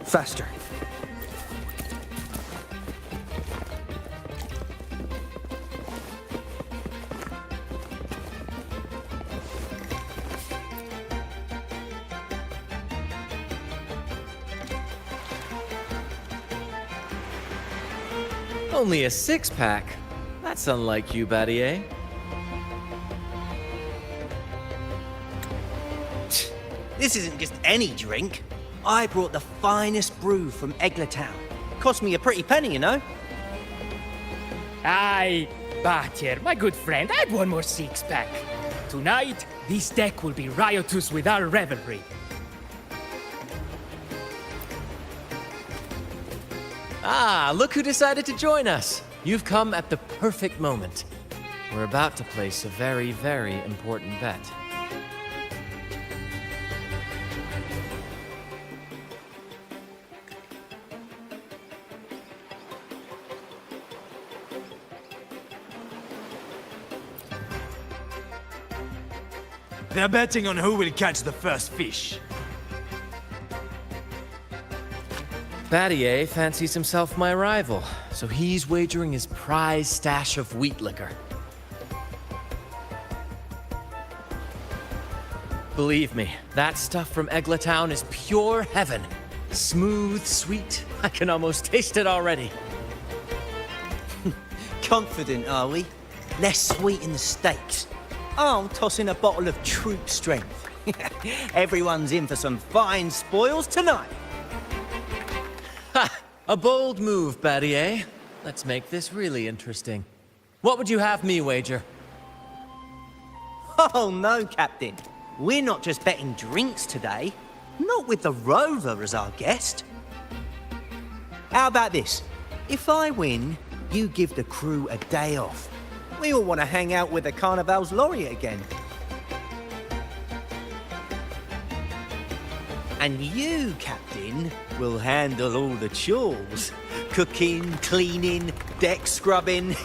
Faster. Only a six-pack? That's unlike you, Battier. This isn't just any drink. I brought the finest brew from Eglatown. Cost me a pretty penny, you know? Aye, Battier, my good friend, add one more six-pack. Tonight, this deck will be riotous with our revelry. Ah, look who decided to join us. You've come at the perfect moment. We're about to place a very, very important bet. They're betting on who will catch the first fish. Battier fancies himself my rival, so he's wagering his prize stash of wheat liquor. Believe me, that stuff from Eglatown is pure heaven. Smooth, sweet, I can almost taste it already. Confident, are we? Less sweet in the steaks. I'll toss in a bottle of Troupe strength. Everyone's in for some fine spoils tonight. Ha! A bold move, Battier. Let's make this really interesting. What would you have me wager? Oh no, Captain. We're not just betting drinks today. Not with the Rover as our guest. How about this? If I win, you give the crew a day off. We all want to hang out with the Carnival's laureate again. And you, Captain, will handle all the chores. Cooking, cleaning, deck scrubbing.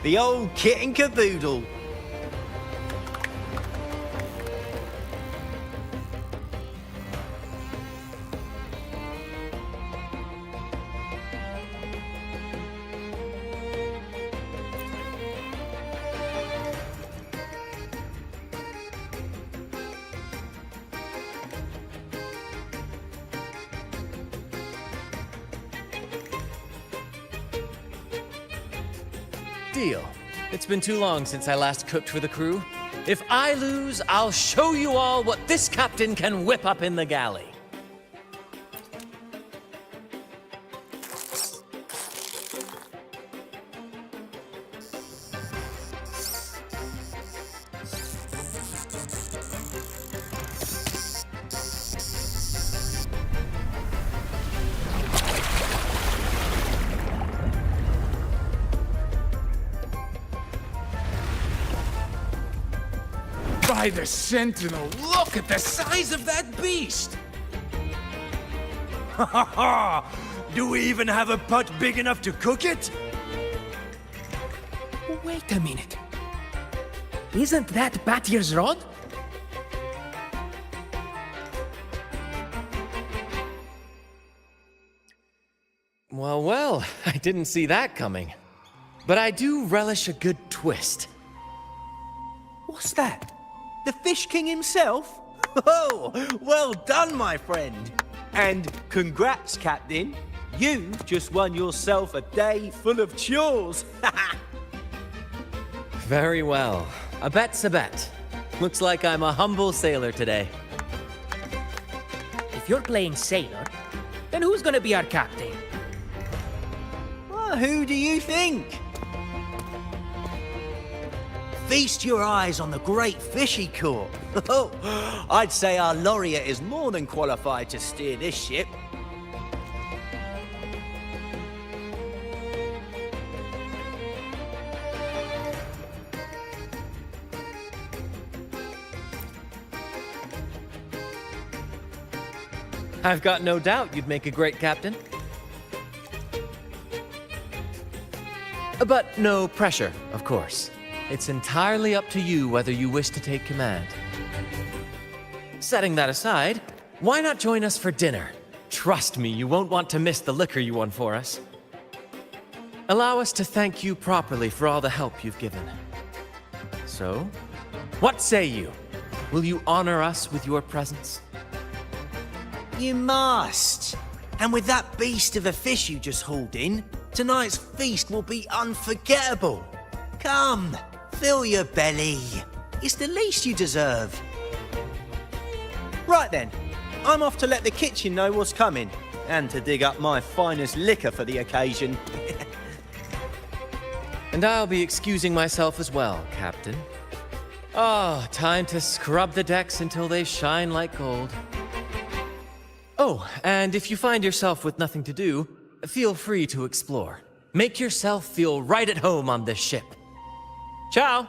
The old kit and caboodle. Deal. It's been too long since I last cooked for the crew. If I lose, I'll show you all what this captain can whip up in the galley. By the Sentinel, look at the size of that beast! Ha ha ha! Do we even have a pot big enough to cook it? Wait a minute. Isn't that Battier's rod? Well, well, I didn't see that coming. But I do relish a good twist. What's that? The Fish King himself? Oh, well done, my friend. And congrats, Captain. You've just won yourself a day full of chores. Very well. A bet's a bet. Looks like I'm a humble sailor today. If you're playing sailor, then who's gonna be our captain? Well, who do you think? Feast your eyes on the great fishy court. Oh, I'd say our laureate is more than qualified to steer this ship. I've got no doubt you'd make a great captain. But no pressure, of course. It's entirely up to you whether you wish to take command. Setting that aside, why not join us for dinner? Trust me, you won't want to miss the liquor you won for us. Allow us to thank you properly for all the help you've given. So, what say you? Will you honor us with your presence? You must. And with that beast of a fish you just hauled in, tonight's feast will be unforgettable. Come, fill your belly. It's the least you deserve. Right then, I'm off to let the kitchen know what's coming, and to dig up my finest liquor for the occasion. And I'll be excusing myself as well, Captain. Oh, time to scrub the decks until they shine like gold. Oh, and if you find yourself with nothing to do, feel free to explore. Make yourself feel right at home on this ship. Ciao!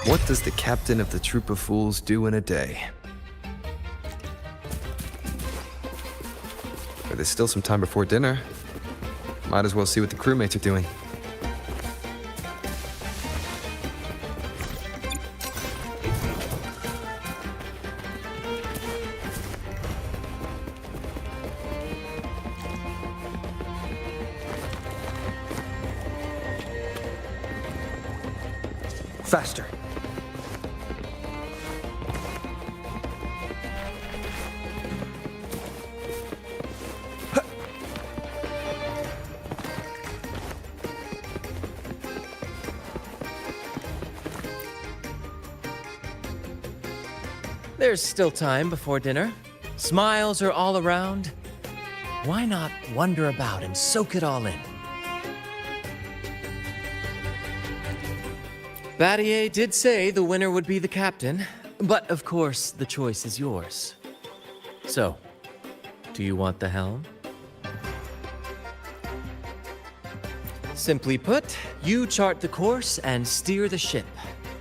What does the captain of the Troupe of Fools do in a day? But there's still some time before dinner. Might as well see what the crewmates are doing. Faster. There's still time before dinner. Smiles are all around. Why not wander about and soak it all in? Battier did say the winner would be the captain, but of course the choice is yours. So, do you want the helm? Simply put, you chart the course and steer the ship.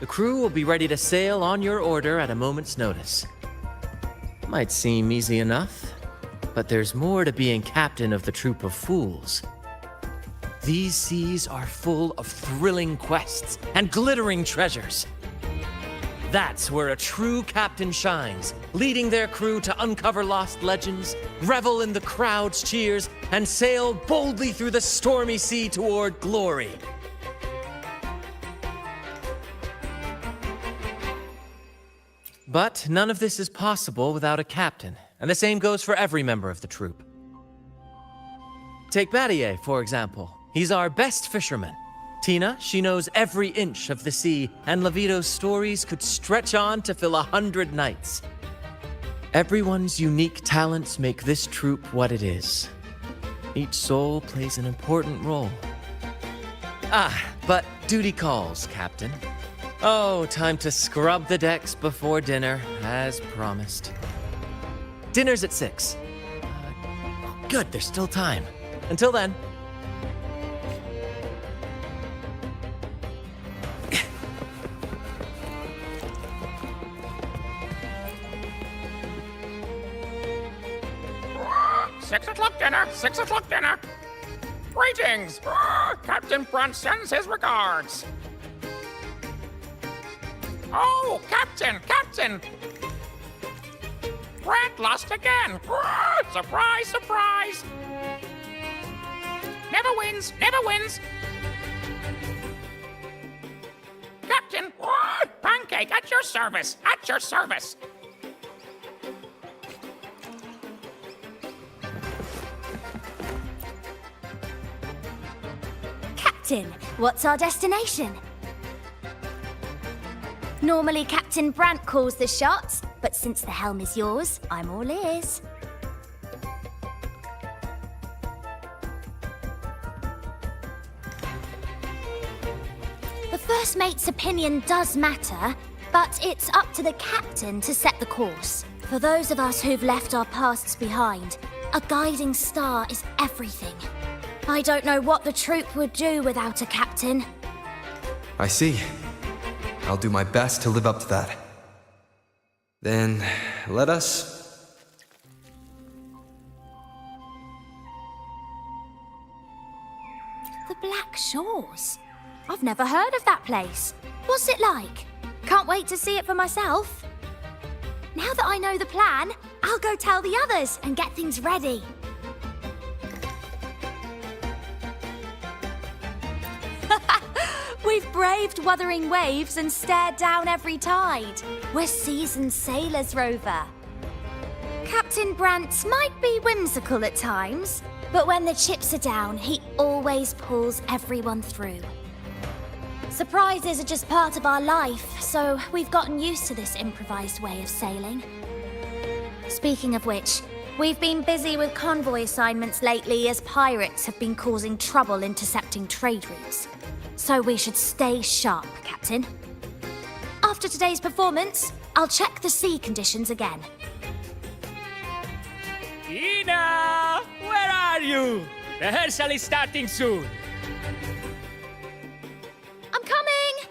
The crew will be ready to sail on your order at a moment's notice. Might seem easy enough, but there's more to being captain of the Troupe of Fools. These seas are full of thrilling quests and glittering treasures. That's where a true captain shines, leading their crew to uncover lost legends, revel in the crowd's cheers, and sail boldly through the stormy sea toward glory. But none of this is possible without a captain, and the same goes for every member of the troupe. Take Battier, for example. He's our best fisherman. Tina, she knows every inch of the sea, and Levito's stories could stretch on to fill 100 nights. Everyone's unique talents make this troupe what it is. Each soul plays an important role. But duty calls, Captain. Oh, time to scrub the decks before dinner, as promised. Dinner's at 6. Good, there's still time. Until then. Six o'clock dinner! 6 o'clock dinner! Greetings! Captain Brant sends his regards! Oh, Captain! Captain! Brant lost again! Surprise, surprise! Never wins! Never wins! Captain! Pancake at your service! At your service! Captain, what's our destination? Normally Captain Brant calls the shots, but since the helm is yours, I'm all ears. The first mate's opinion does matter, but it's up to the captain to set the course. For those of us who've left our pasts behind, a guiding star is everything. I don't know what the troupe would do without a captain. I see. I'll do my best to live up to that. Then, let us... The Black Shores. I've never heard of that place. What's it like? Can't wait to see it for myself. Now that I know the plan, I'll go tell the others and get things ready. We've braved Wuthering Waves and stared down every tide. We're seasoned sailors, Rover. Captain Brant might be whimsical at times, but when the chips are down, he always pulls everyone through. Surprises are just part of our life, so we've gotten used to this improvised way of sailing. Speaking of which, we've been busy with convoy assignments lately as pirates have been causing trouble intercepting trade routes. So we should stay sharp, Captain. After today's performance, I'll check the sea conditions again. Ina! Where are you? Rehearsal is starting soon. I'm coming!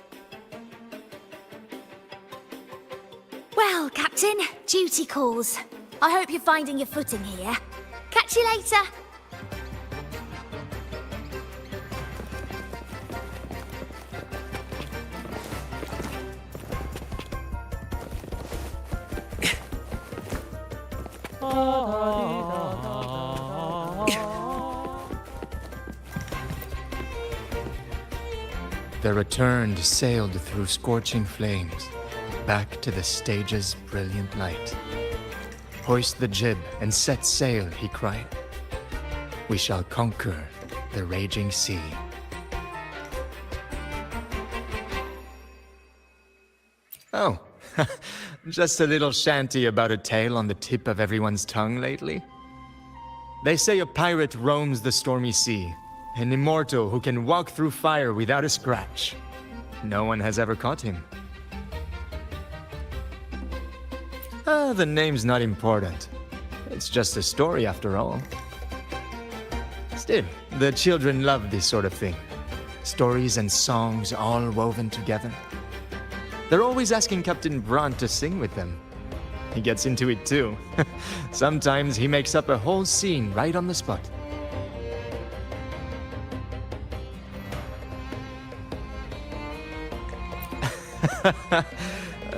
Well, Captain, duty calls. I hope you're finding your footing here. Catch you later. The Returned sailed through scorching flames, back to the stage's brilliant light. Hoist the jib and set sail, he cried. We shall conquer the raging sea. Oh, just a little shanty about a tale on the tip of everyone's tongue lately. They say a pirate roams the stormy sea, an immortal who can walk through fire without a scratch. No one has ever caught him. The name's not important. It's just a story after all. Still, the children love this sort of thing. Stories and songs all woven together. They're always asking Captain Brant to sing with them. He gets into it too. Sometimes he makes up a whole scene right on the spot.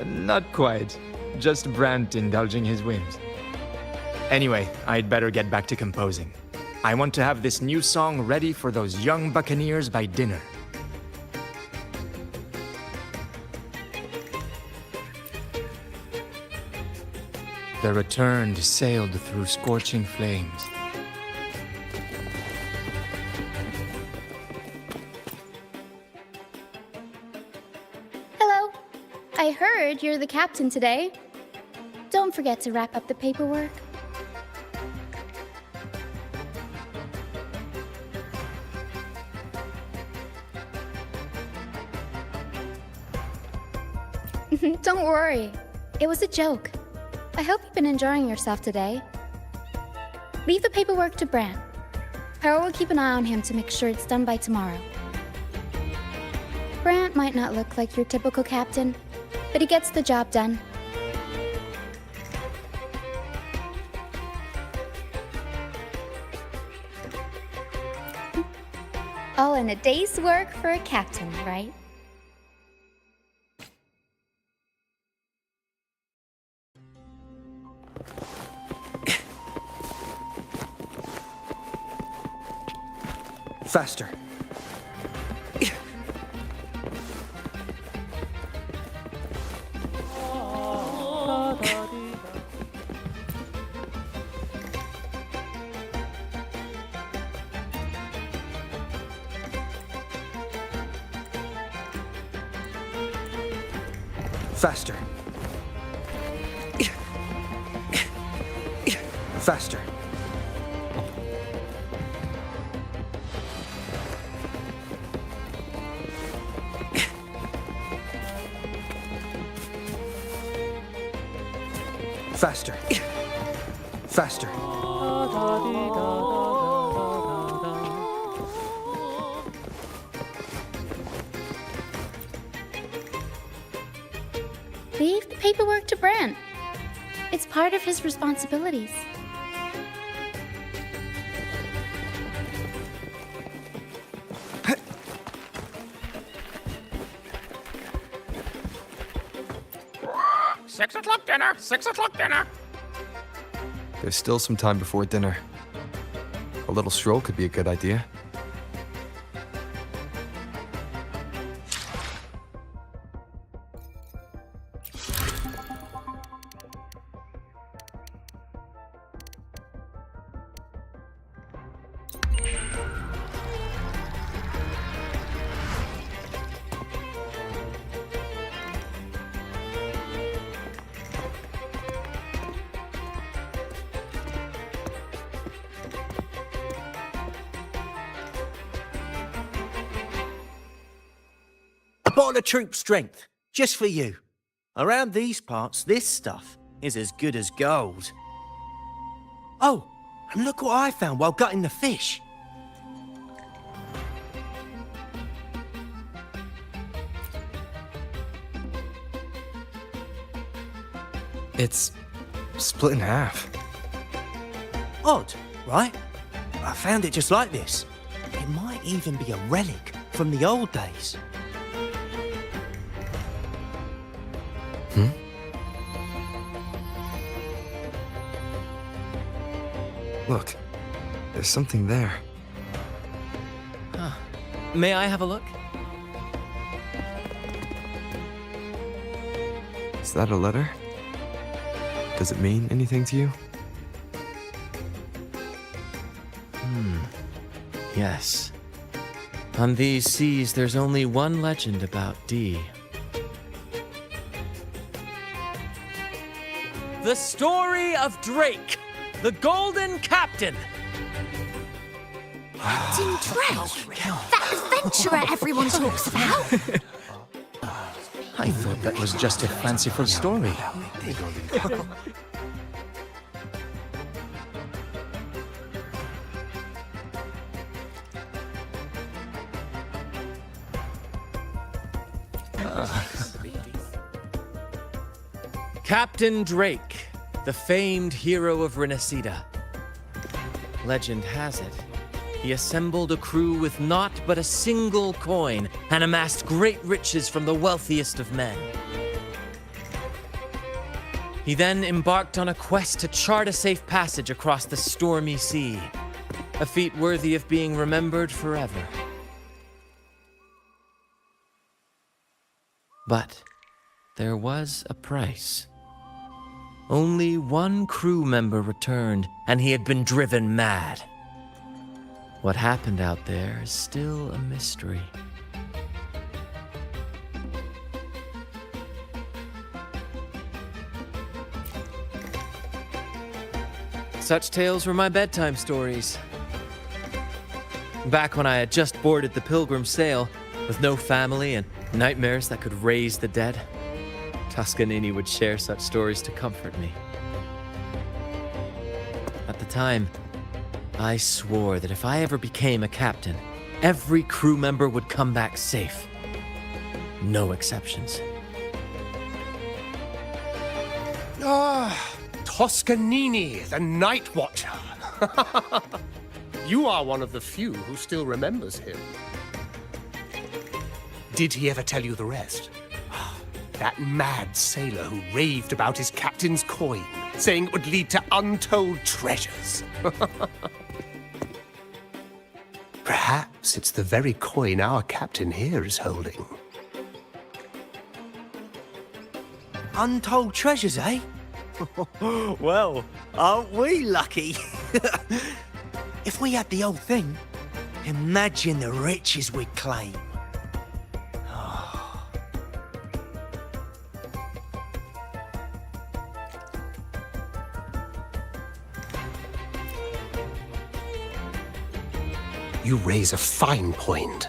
Not quite. Just Brant indulging his whims. Anyway, I'd better get back to composing. I want to have this new song ready for those young buccaneers by dinner. The Returned sailed through scorching flames. Hello. I heard you're the captain today. Don't forget to wrap up the paperwork. Don't worry. It was a joke. I hope you've been enjoying yourself today. Leave the paperwork to Brant. Harold will keep an eye on him to make sure it's done by tomorrow. Brant might not look like your typical captain, but he gets the job done. All in a day's work for a captain, right? Faster. Faster. Faster. Faster. Faster. Leave the paperwork to Brant. It's part of his responsibilities. 6 o'clock dinner, 6 o'clock dinner. There's still some time before dinner. A little stroll could be a good idea. A bottle of Troupe strength, just for you. Around these parts, this stuff is as good as gold. Oh, and look what I found while gutting the fish. It's split in half. Odd, right? I found it just like this. It might even be a relic from the old days. Look, there's something there. May I have a look? Is that a letter? Does it mean anything to you? Yes. On these seas, there's only one legend about Dee. The story of Drake, the Golden Captain. Captain Drake! That adventurer everyone talks about! I thought that was just a fanciful story. Captain Drake, the famed hero of Rinascita. Legend has it, he assembled a crew with naught but a single coin and amassed great riches from the wealthiest of men. He then embarked on a quest to chart a safe passage across the stormy sea, a feat worthy of being remembered forever. But there was a price. Only one crew member returned, and he had been driven mad. What happened out there is still a mystery. Such tales were my bedtime stories. Back when I had just boarded the Pilgrim sail, with no family and nightmares that could raise the dead, Toscanini would share such stories to comfort me. At the time, I swore that if I ever became a captain, every crew member would come back safe. No exceptions. Toscanini, the Night Watcher. You are one of the few who still remembers him. Did he ever tell you the rest? That mad sailor who raved about his captain's coin, saying it would lead to untold treasures. Perhaps it's the very coin our captain here is holding. Untold treasures, eh? Well, aren't we lucky? If we had the old thing, imagine the riches we'd claim. You raise a fine point.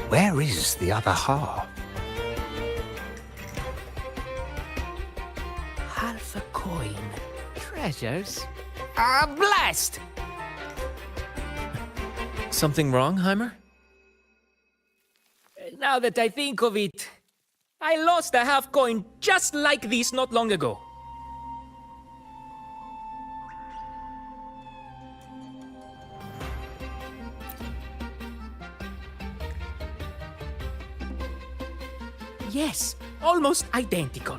Where is the other half? Half a coin. Treasures? Blessed! Something wrong, Heimer? Now that I think of it, I lost a half coin just like this not long ago. Yes, almost identical.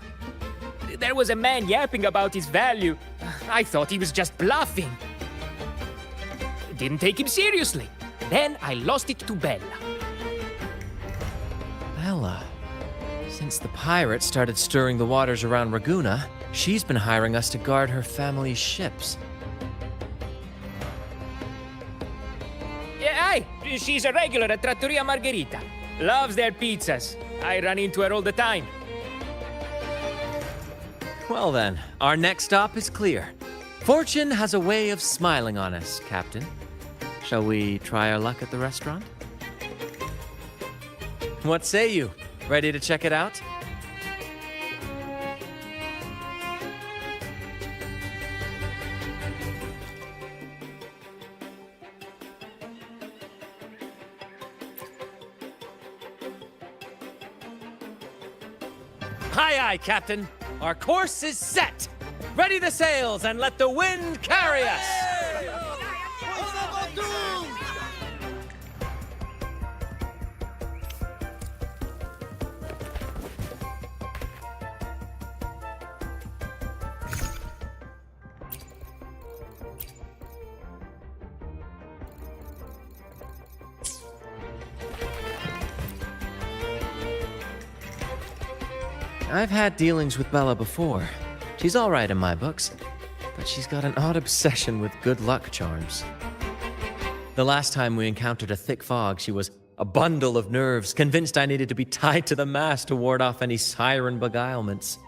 There was a man yapping about his value. I thought he was just bluffing. Didn't take him seriously. Then I lost it to Bella. Bella. Since the pirates started stirring the waters around Raguna, she's been hiring us to guard her family's ships. Yeah, aye, she's a regular at Trattoria Margherita. Loves their pizzas. I run into her all the time. Well then, our next stop is clear. Fortune has a way of smiling on us, Captain. Shall we try our luck at the restaurant? What say you? Ready to check it out? Aye, aye, Captain. Our course is set. Ready the sails and let the wind carry us. I've had dealings with Bella before. She's all right in my books, but she's got an odd obsession with good luck charms. The last time we encountered a thick fog, she was a bundle of nerves, convinced I needed to be tied to the mast to ward off any siren beguilements.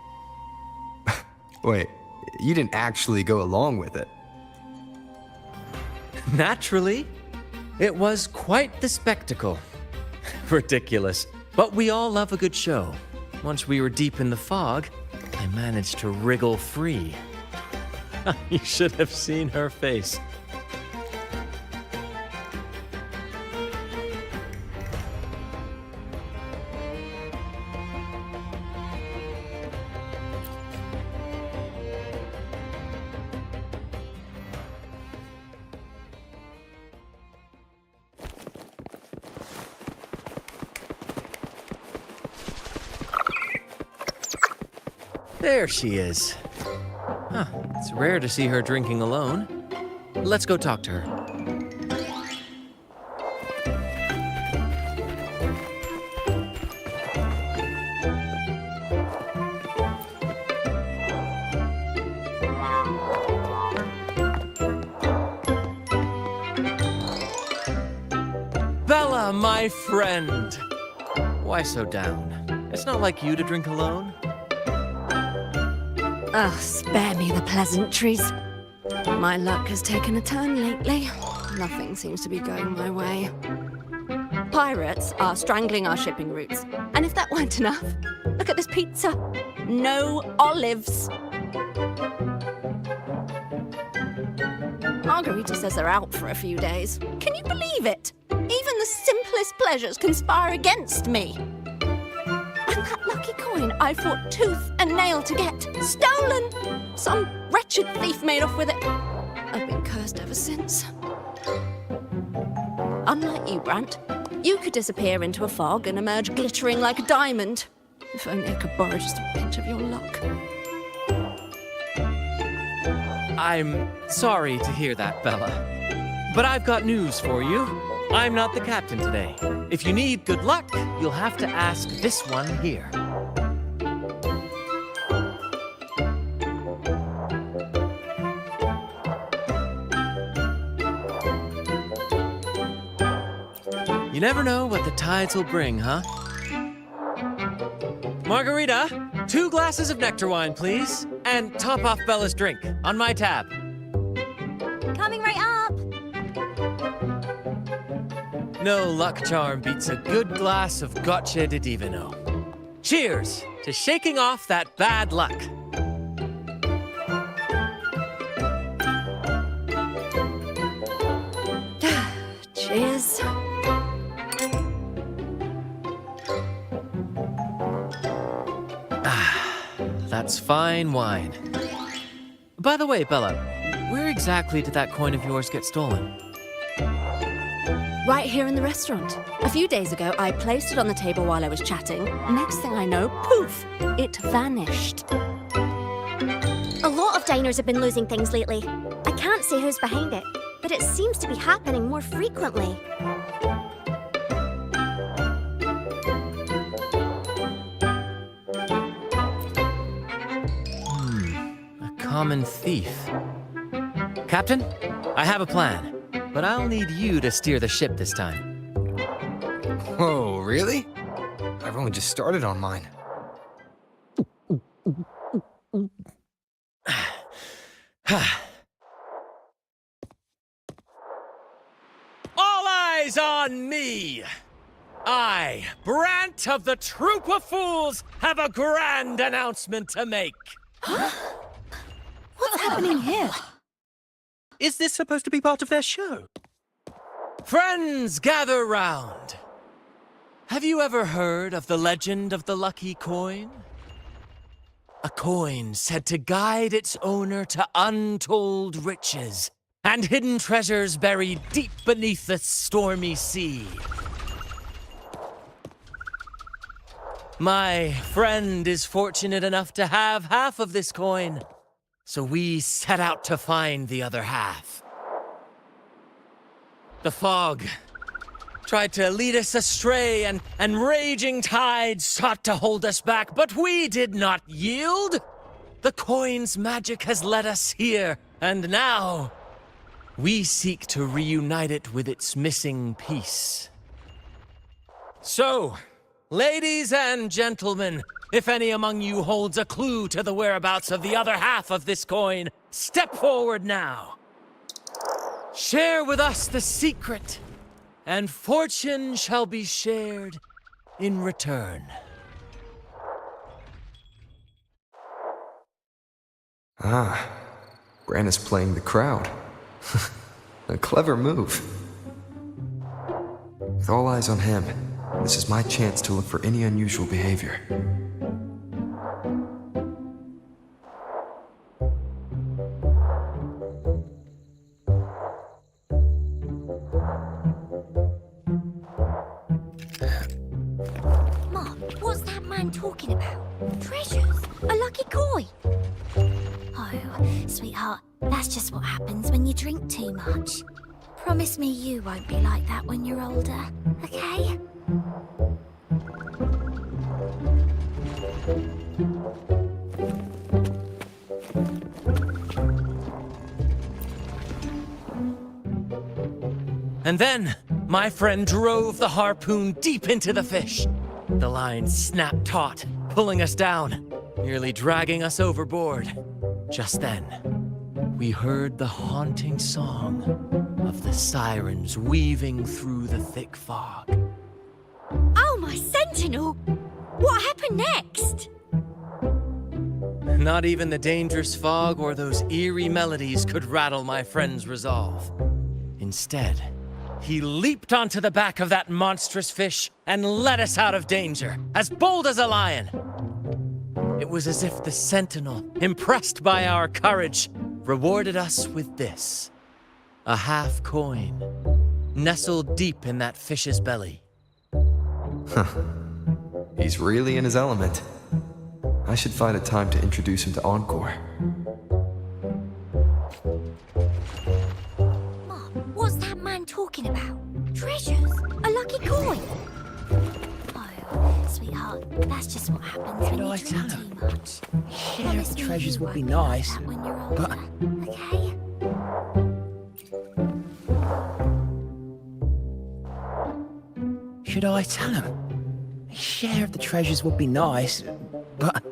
Wait, you didn't actually go along with it? Naturally. It was quite the spectacle. Ridiculous, but we all love a good show. Once we were deep in the fog, I managed to wriggle free. You should have seen her face. There she is. Huh, it's rare to see her drinking alone. Let's go talk to her. Bella, my friend! Why so down? It's not like you to drink alone. Oh, spare me the pleasantries. My luck has taken a turn lately. Nothing seems to be going my way. Pirates are strangling our shipping routes. And if that weren't enough, look at this pizza. No olives. Margarita says they're out for a few days. Can you believe it? Even the simplest pleasures conspire against me. And that lucky coin I fought tooth and nail to get, stolen! Some wretched thief made off with it. I've been cursed ever since. Unlike you, Brant, you could disappear into a fog and emerge glittering like a diamond. If only I could borrow just a pinch of your luck. I'm sorry to hear that, Bella. But I've got news for you. I'm not the captain today. If you need good luck, you'll have to ask this one here. You never know what the tides will bring, huh? Margarita, 2 glasses of nectar wine, please. And top off Bella's drink, on my tab. Coming right up. No luck charm beats a good glass of Gocce di Divino. Cheers to shaking off that bad luck. Cheers. That's fine wine. By the way, Bella, where exactly did that coin of yours get stolen? Right here in the restaurant. A few days ago, I placed it on the table while I was chatting. Next thing I know, poof, it vanished. diners have been losing things lately. I can't say who's behind it, but it seems to be happening more frequently. A common thief. Captain, I have a plan, but I'll need you to steer the ship this time. Whoa, really? I've only just started on mine. All eyes on me! I, Brant of the Troupe of Fools, have a grand announcement to make. What's happening here? Is this supposed to be part of their show? Friends, gather round. Have you ever heard of the legend of the lucky coin? A coin said to guide its owner to untold riches and hidden treasures buried deep beneath the stormy sea. My friend is fortunate enough to have half of this coin, so we set out to find the other half. The fog tried to lead us astray, and raging tides sought to hold us back, but we did not yield. The coin's magic has led us here, and now we seek to reunite it with its missing piece. So, ladies and gentlemen, if any among you holds a clue to the whereabouts of the other half of this coin, step forward now. Share with us the secret, and fortune shall be shared in return. Ah, Brant is playing the crowd. A clever move. With all eyes on him, this is my chance to look for any unusual behavior. Mom, what's that man talking about? Treasures? A lucky coin? Oh, sweetheart, that's just what happens when you drink too much. Promise me you won't be like that when you're older, okay? And then, my friend drove the harpoon deep into the fish. The line snapped taut, pulling us down, nearly dragging us overboard. Just then, we heard the haunting song of the sirens weaving through the thick fog. Oh, my sentinel! What happened next? Not even the dangerous fog or those eerie melodies could rattle my friend's resolve. Instead, he leaped onto the back of that monstrous fish and led us out of danger, as bold as a lion. It was as if the sentinel, impressed by our courage, rewarded us with this: a half coin, nestled deep in that fish's belly. Huh. He's really in his element. I should find a time to introduce him to Encore. Mom, what's that man talking about? Treasures? A lucky coin? Oh, sweetheart, that's just what happens when you drink too much. Share of the treasures would be nice, when you're older, but... okay? Should I tell him? A share of the treasures would be nice, but...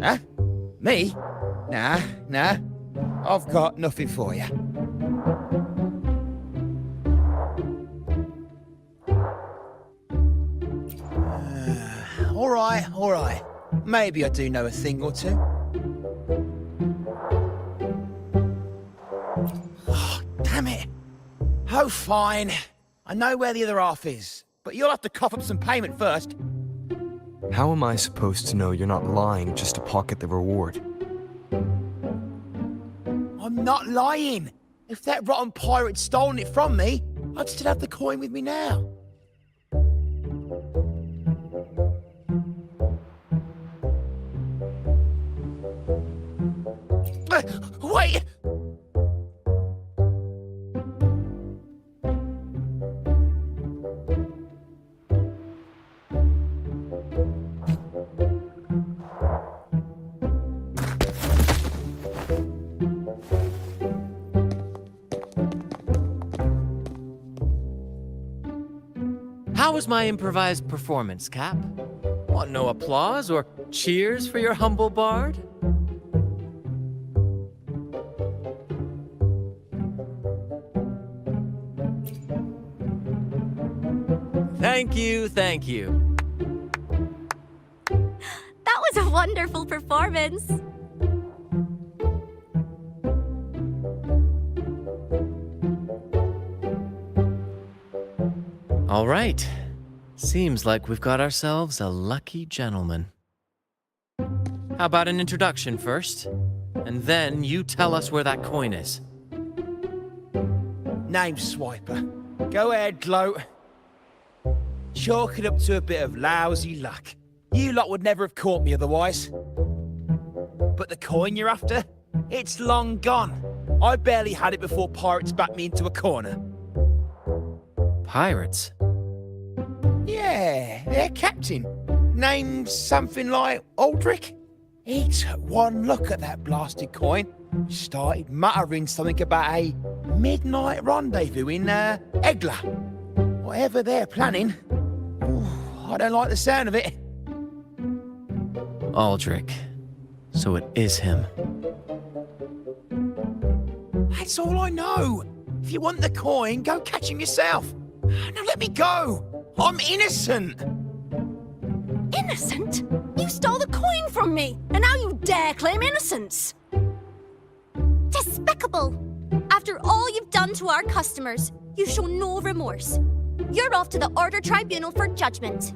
Huh? Me? Nah. I've got nothing for you. All right. Maybe I do know a thing or two. Oh, damn it. Oh, fine. I know where the other half is, but you'll have to cough up some payment first. How am I supposed to know you're not lying just to pocket the reward? I'm not lying. If that rotten pirate'd stolen it from me, I'd still have the coin with me now. was my improvised performance, Cap? Want no applause or cheers for your humble bard? Thank you, thank you. That was a wonderful performance. All right. Seems like we've got ourselves a lucky gentleman. How about an introduction first? And then you tell us where that coin is. Name's Swiper. Go ahead, gloat. Chalk it up to a bit of lousy luck. You lot would never have caught me otherwise. But the coin you're after? It's long gone. I barely had it before pirates backed me into a corner. Pirates? Yeah, their captain. Named something like Aldrich. He took one look at that blasted coin, started muttering something about a midnight rendezvous in Egla. Whatever they're planning. Ooh, I don't like the sound of it. Aldrich. So it is him. That's all I know. If you want the coin, go catch him yourself. Now let me go. I'm innocent. Innocent? You stole the coin from me, and now you dare claim innocence. Despicable! After all you've done to our customers, you show no remorse. You're off to the Order Tribunal for judgment.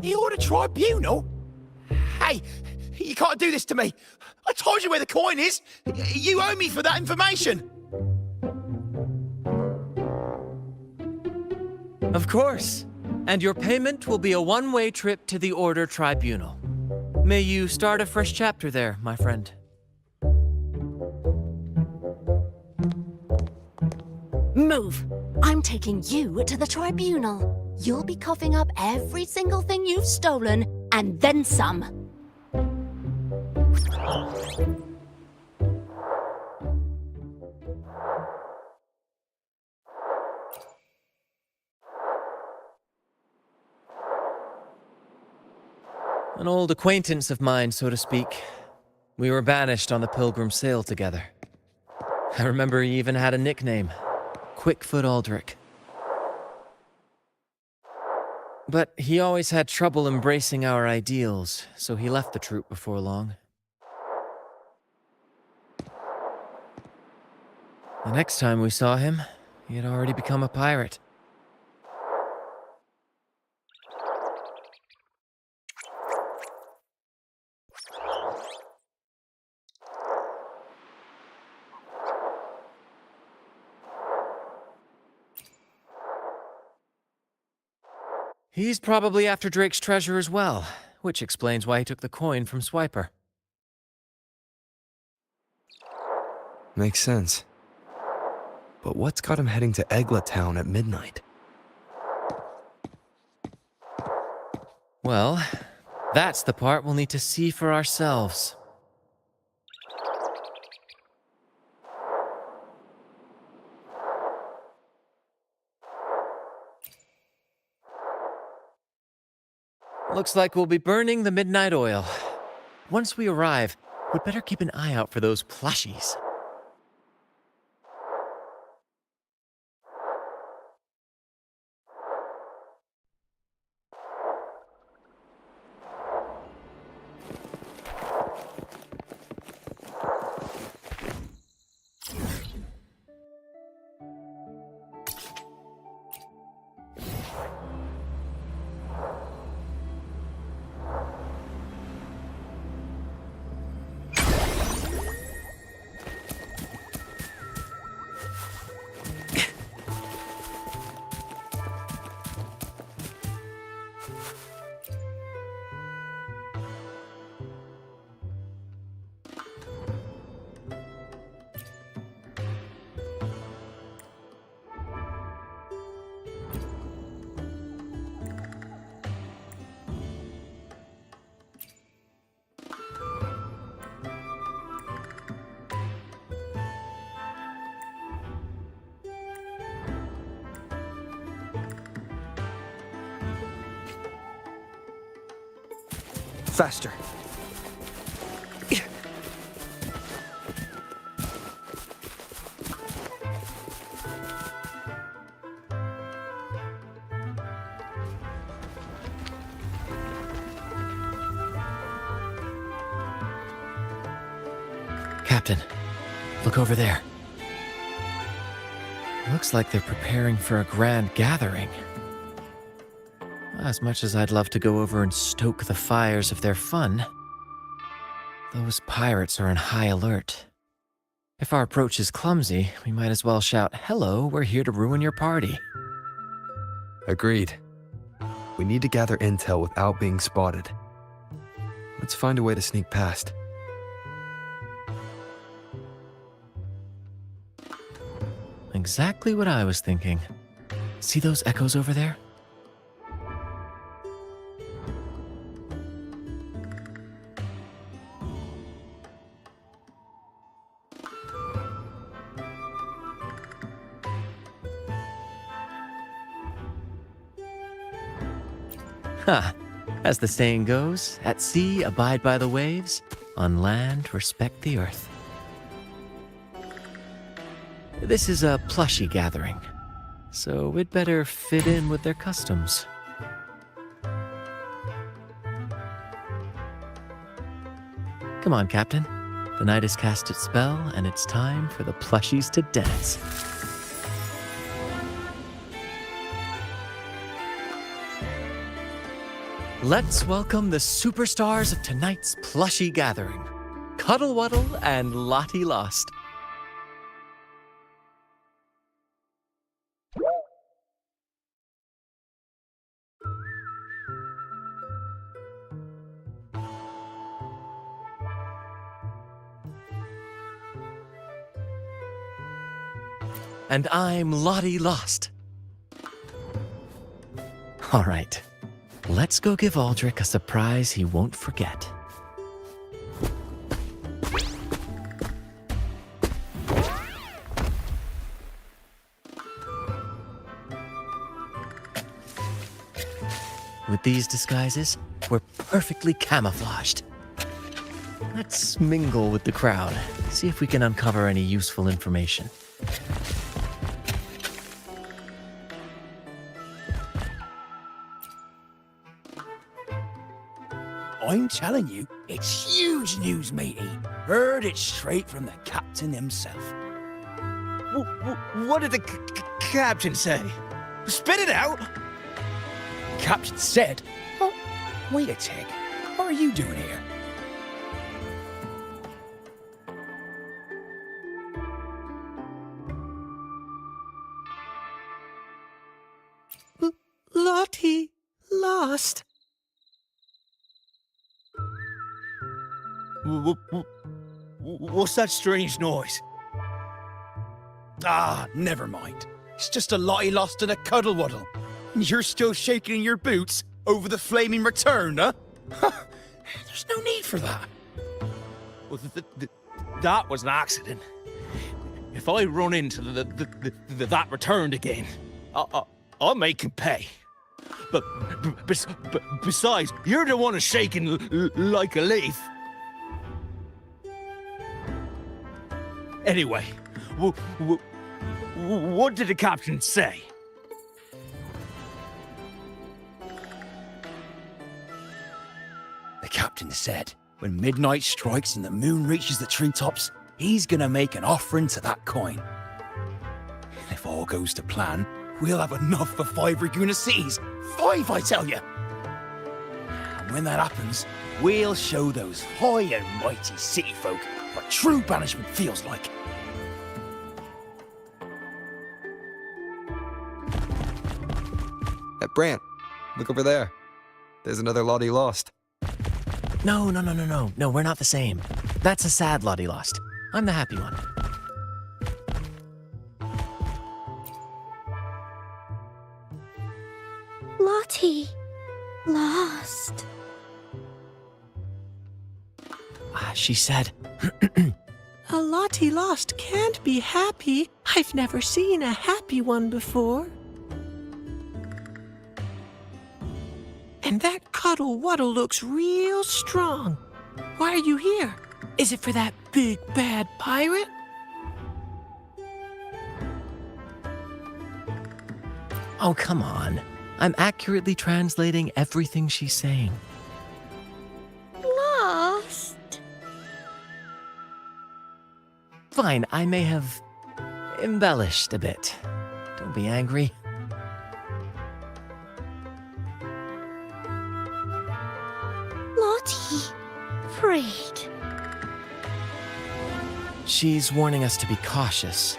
The Order Tribunal? Hey, you can't do this to me. I told you where the coin is. You owe me for that information. Of course. And your payment will be a one-way trip to the Order Tribunal. May you start a fresh chapter there, my friend. Move. I'm taking you to the tribunal. You'll be coughing up every single thing you've stolen, and then some. An old acquaintance of mine, so to speak. We were banished on the Pilgrim Sail together. I remember he even had a nickname, Quickfoot Aldrich. But he always had trouble embracing our ideals, so he left the troupe before long. The next time we saw him, he had already become a pirate. He's probably after Drake's treasure as well, which explains why he took the coin from Swiper. Makes sense. But what's got him heading to Egla Town at midnight? Well, that's the part we'll need to see for ourselves. Looks like we'll be burning the midnight oil. Once we arrive, we'd better keep an eye out for those plushies. Faster. Captain, look over there. Looks like they're preparing for a grand gathering. As much as I'd love to go over and stoke the fires of their fun, those pirates are in high alert. If our approach is clumsy, we might as well shout, "Hello, we're here to ruin your party." Agreed. We need to gather intel without being spotted. Let's find a way to sneak past. Exactly what I was thinking. See those echoes over there? Ha! As the saying goes, at sea abide by the waves, on land respect the earth. This is a plushy gathering, so we'd better fit in with their customs. Come on, Captain. The night has cast its spell, and it's time for the plushies to dance. Let's welcome the superstars of tonight's plushie gathering, Cuddle Wuddle and Lottie Lost. And I'm Lottie Lost. All right, let's go give Aldrich a surprise he won't forget. With these disguises, we're perfectly camouflaged. Let's mingle with the crowd, see if we can uncover any useful information. I'm telling you, it's huge news, matey. Heard it straight from the captain himself. What did the captain say? Spit it out! Captain said, "Oh, wait a tick. What are you doing here?" Lottie Lost. What's that strange noise? Ah, never mind. It's just a Lottie Lost and a Cuddle Wuddle. And you're still shaking in your boots over the flaming return, huh? There's no need for that. Well, that was an accident. If I run into that returned again, I'll make him pay. But besides, you're the one who's shaking like a leaf. Anyway, what did the captain say? The captain said, when midnight strikes and the moon reaches the treetops, he's gonna make an offering to that coin. And if all goes to plan, we'll have enough for 5 Raguna cities. 5, I tell you! And when that happens, we'll show those high and mighty city folk what true banishment feels like. Brant, look over there. There's another Lottie Lost. No, we're not the same. That's a sad Lottie Lost. I'm the happy one. Lottie Lost. She said, A Lottie Lost can't be happy. I've never seen a happy one before. And that cuddle-waddle looks real strong. Why are you here? Is it for that big bad pirate? Oh, come on. I'm accurately translating everything she's saying. Lost? Fine, I may have embellished a bit. Don't be angry. Lottie. Afraid. She's warning us to be cautious.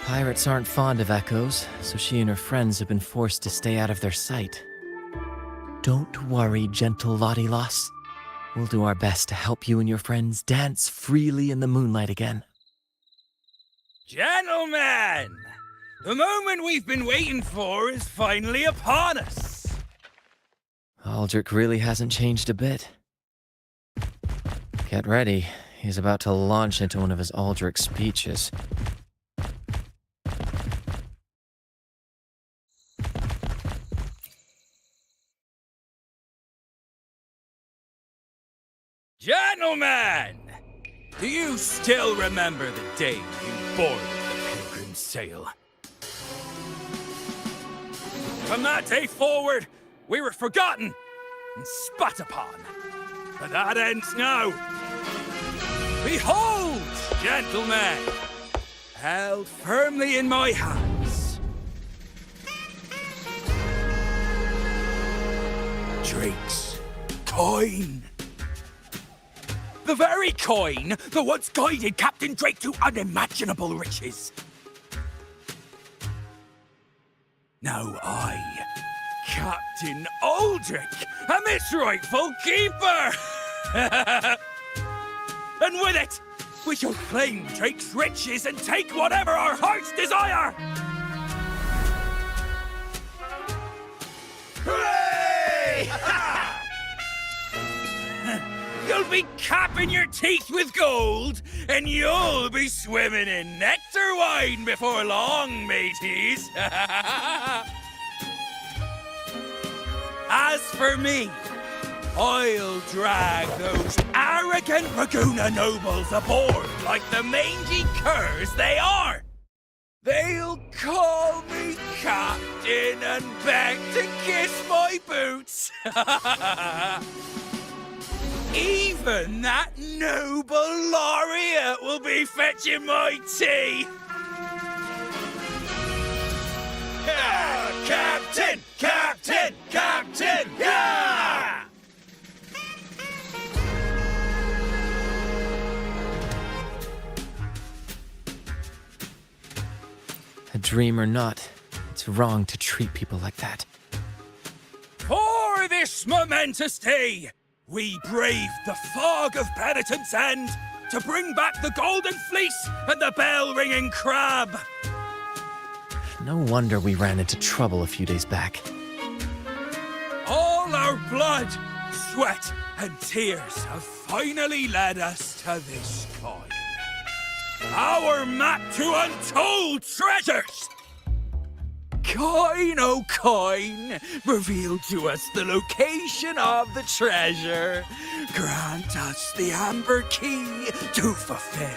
Pirates aren't fond of echoes, so she and her friends have been forced to stay out of their sight. Don't worry, gentle Lottie Loss. We'll do our best to help you and your friends dance freely in the moonlight again. Gentlemen! The moment we've been waiting for is finally upon us! Aldrich really hasn't changed a bit. Get ready. He's about to launch into one of his Aldrich speeches. Gentlemen! Do you still remember the day you boarded the Pilgrim's Sail? From that day forward, we were forgotten and spat upon. But that ends now. Behold, gentlemen, held firmly in my hands, Drake's coin. The very coin that once guided Captain Drake to unimaginable riches. Now I, Captain Aldrich, am its rightful keeper! And with it, we shall claim Drake's riches and take whatever our hearts desire! Hooray! You'll be capping your teeth with gold, and you'll be swimming in nectar wine before long, mateys. As for me, I'll drag those arrogant Raguna nobles aboard like the mangy curs they are. They'll call me captain and beg to kiss my boots. Even that noble laureate will be fetching my tea. Captain! Captain! Captain! Yeah! A dream or not, it's wrong to treat people like that. For this momentous day, we braved the fog of penitence and to bring back the golden fleece and the bell-ringing crab. No wonder we ran into trouble a few days back. All our blood, sweat, and tears have finally led us to this coin. Our map to untold treasures! Coin, oh coin, reveal to us the location of the treasure. Grant us the amber key to fulfill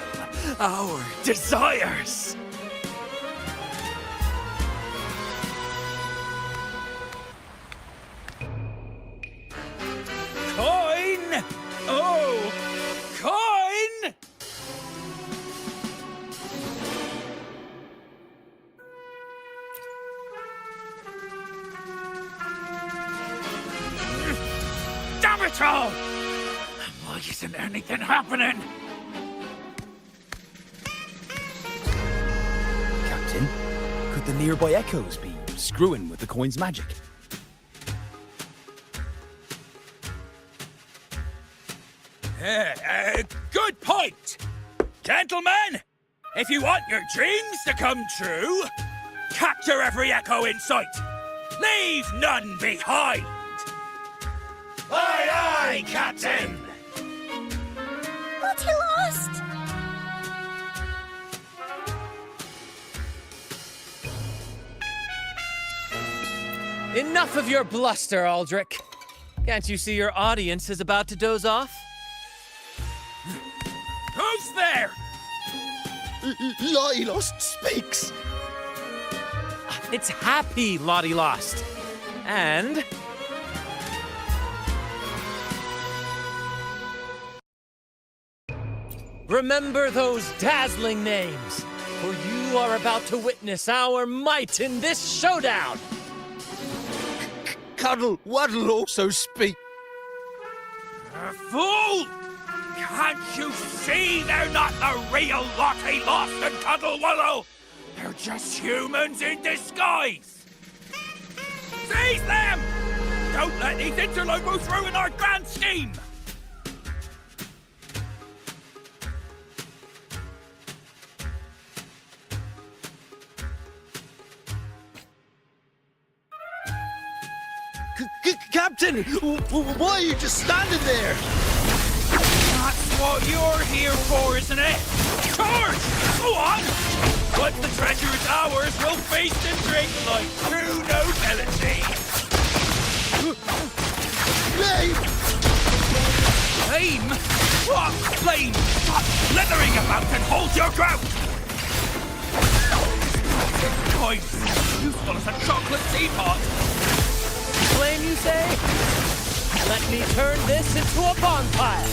our desires. Coin! Oh, coin! Damn it all! Why isn't anything happening? Captain, could the nearby echoes be screwing with the coin's magic? Good point! Gentlemen, if you want your dreams to come true, capture every echo in sight. Leave none behind! Aye, aye, Captain! But he lost! Enough of your bluster, Aldrich. Can't you see your audience is about to doze off? Who's there? Lottie Lost speaks. It's Happy Lottie Lost. And... remember those dazzling names, for you are about to witness our might in this showdown! Cuddle Waddle also speak. Fool! Can't you see they're not the real Lottie Lost and Cuddle Waddle? They're just humans in disguise! Seize them! Don't let these interlopers ruin our grand scheme! Captain, why are you just standing there? That's what you're here for, isn't it? Charge! Go on! Once the treasure is ours, we'll feast and drink like true nobility! Flame! Flame? What flame? Stop slithering about and hold your ground! Coins! Useful as a chocolate teapot! Flame, you say? Let me turn this into a bonfire!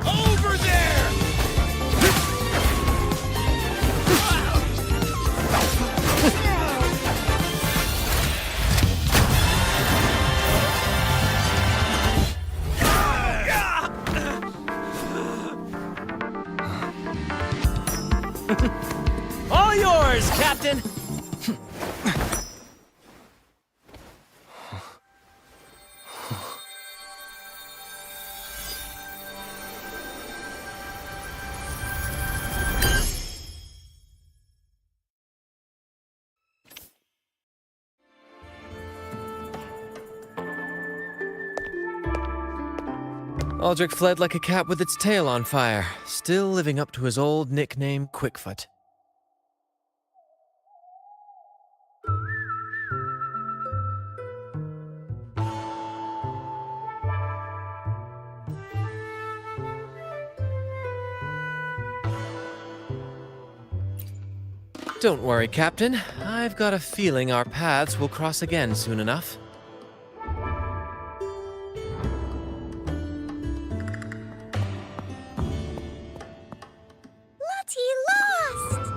Over there! All yours, Captain! Aldrich fled like a cat with its tail on fire, still living up to his old nickname, Quickfoot. Don't worry, Captain. I've got a feeling our paths will cross again soon enough. Lost!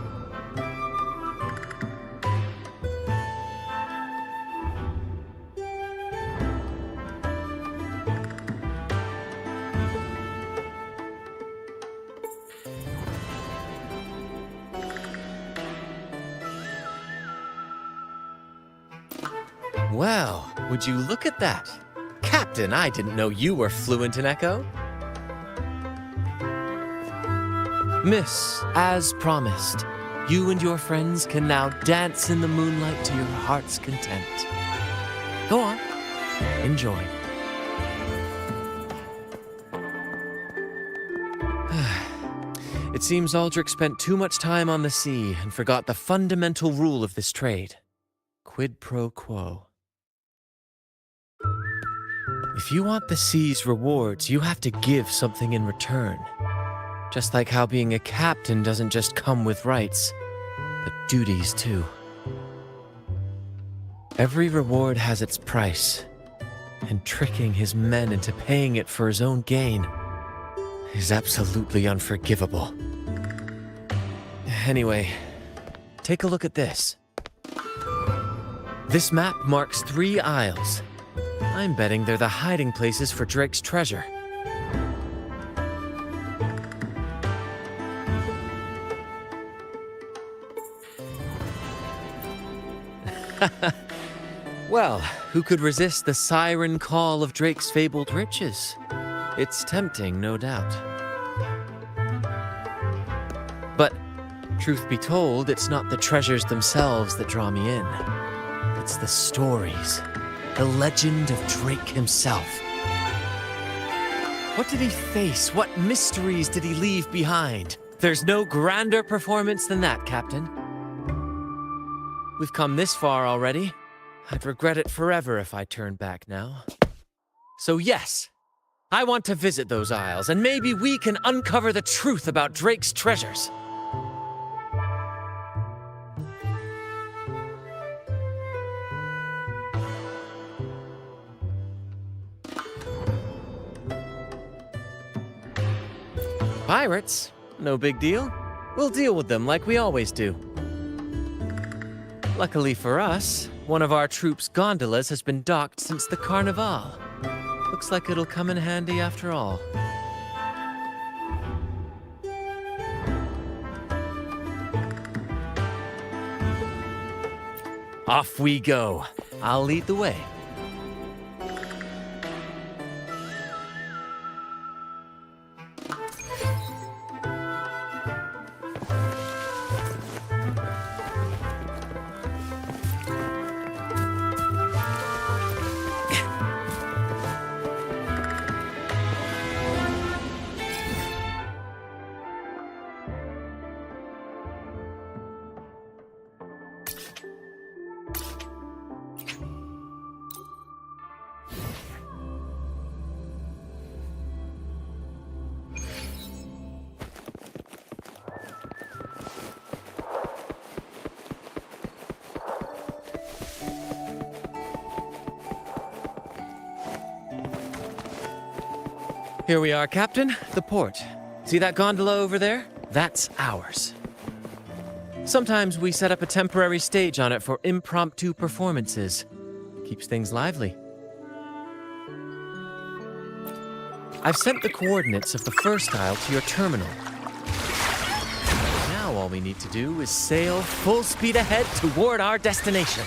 Well, would you look at that? Captain, I didn't know you were fluent in Echo. Miss, as promised, you and your friends can now dance in the moonlight to your heart's content. Go on, enjoy. It seems Aldrich spent too much time on the sea and forgot the fundamental rule of this trade. Quid pro quo. If you want the sea's rewards, you have to give something in return. Just like how being a captain doesn't just come with rights, but duties too. Every reward has its price, and tricking his men into paying it for his own gain is absolutely unforgivable. Anyway, take a look at this. This map marks 3 isles. I'm betting they're the hiding places for Drake's treasure. Well, who could resist the siren call of Drake's fabled riches? It's tempting, no doubt. But, truth be told, it's not the treasures themselves that draw me in. It's the stories, the legend of Drake himself. What did he face? What mysteries did he leave behind? There's no grander performance than that, Captain. We've come this far already. I'd regret it forever if I turned back now. So yes, I want to visit those isles, and maybe we can uncover the truth about Drake's treasures. Pirates? No big deal. We'll deal with them like we always do. Luckily for us, one of our troupe's gondolas has been docked since the Carnival. Looks like it'll come in handy after all. Off we go. I'll lead the way. Here we are, Captain. The port. See that gondola over there? That's ours. Sometimes we set up a temporary stage on it for impromptu performances. Keeps things lively. I've sent the coordinates of the first isle to your terminal. Now all we need to do is sail full speed ahead toward our destination.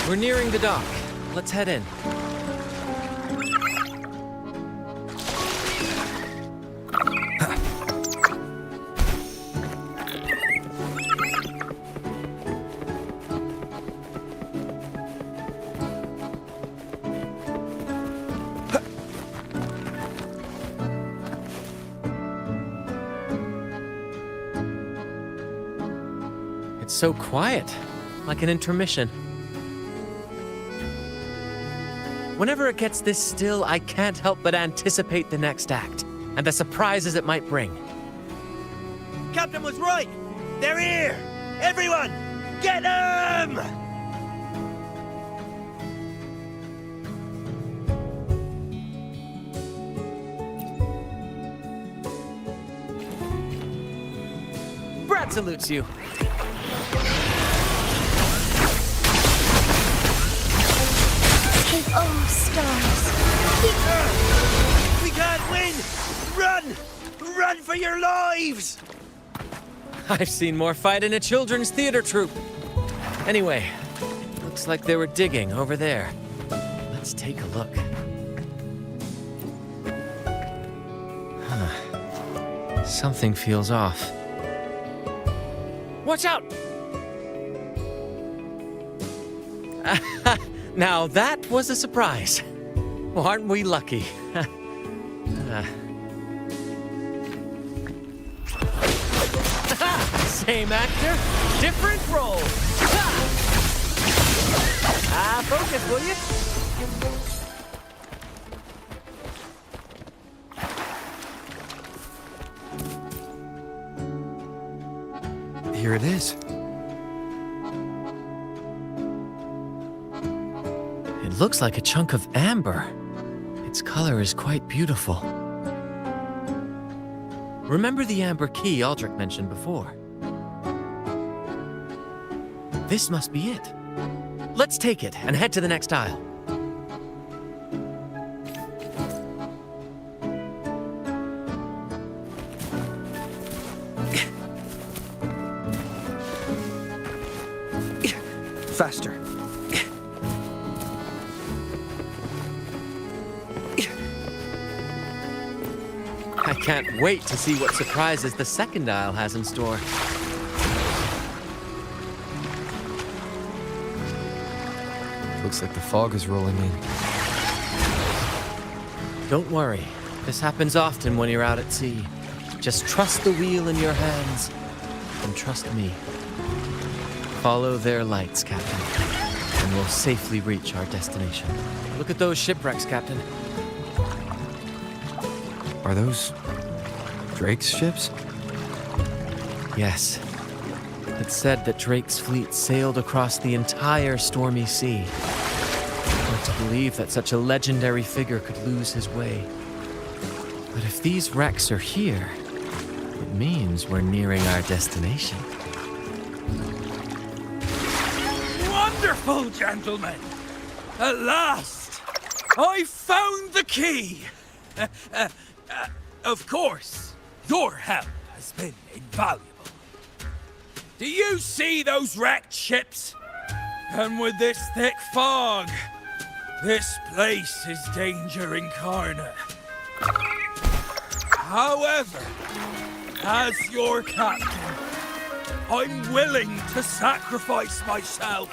We're nearing the dock. Let's head in. It's so quiet, like an intermission. Whenever it gets this still, I can't help but anticipate the next act, and the surprises it might bring. Captain was right! They're here! Everyone, get them! Brad salutes you. Oh, stars. We can't win! Run! Run for your lives! I've seen more fight in a children's theater troupe. Anyway, looks like they were digging over there. Let's take a look. Something feels off. Watch out! Now that was a surprise. Well, aren't we lucky? Same actor, different role. Focus, will you? Here it is. It looks like a chunk of amber. Its color is quite beautiful. Remember the amber key Aldrich mentioned before? This must be it. Let's take it and head to the next aisle. Faster. I can't wait to see what surprises the second aisle has in store. Looks like the fog is rolling in. Don't worry. This happens often when you're out at sea. Just trust the wheel in your hands and trust me. Follow their lights, Captain, and we'll safely reach our destination. Look at those shipwrecks, Captain. Are those Drake's ships? Yes. It's said that Drake's fleet sailed across the entire stormy sea. Hard to believe that such a legendary figure could lose his way. But if these wrecks are here, it means we're nearing our destination. Wonderful, gentlemen! At last, I found the key! Of course, your help has been invaluable. Do you see those wrecked ships? And with this thick fog, this place is danger incarnate. However, as your captain, I'm willing to sacrifice myself,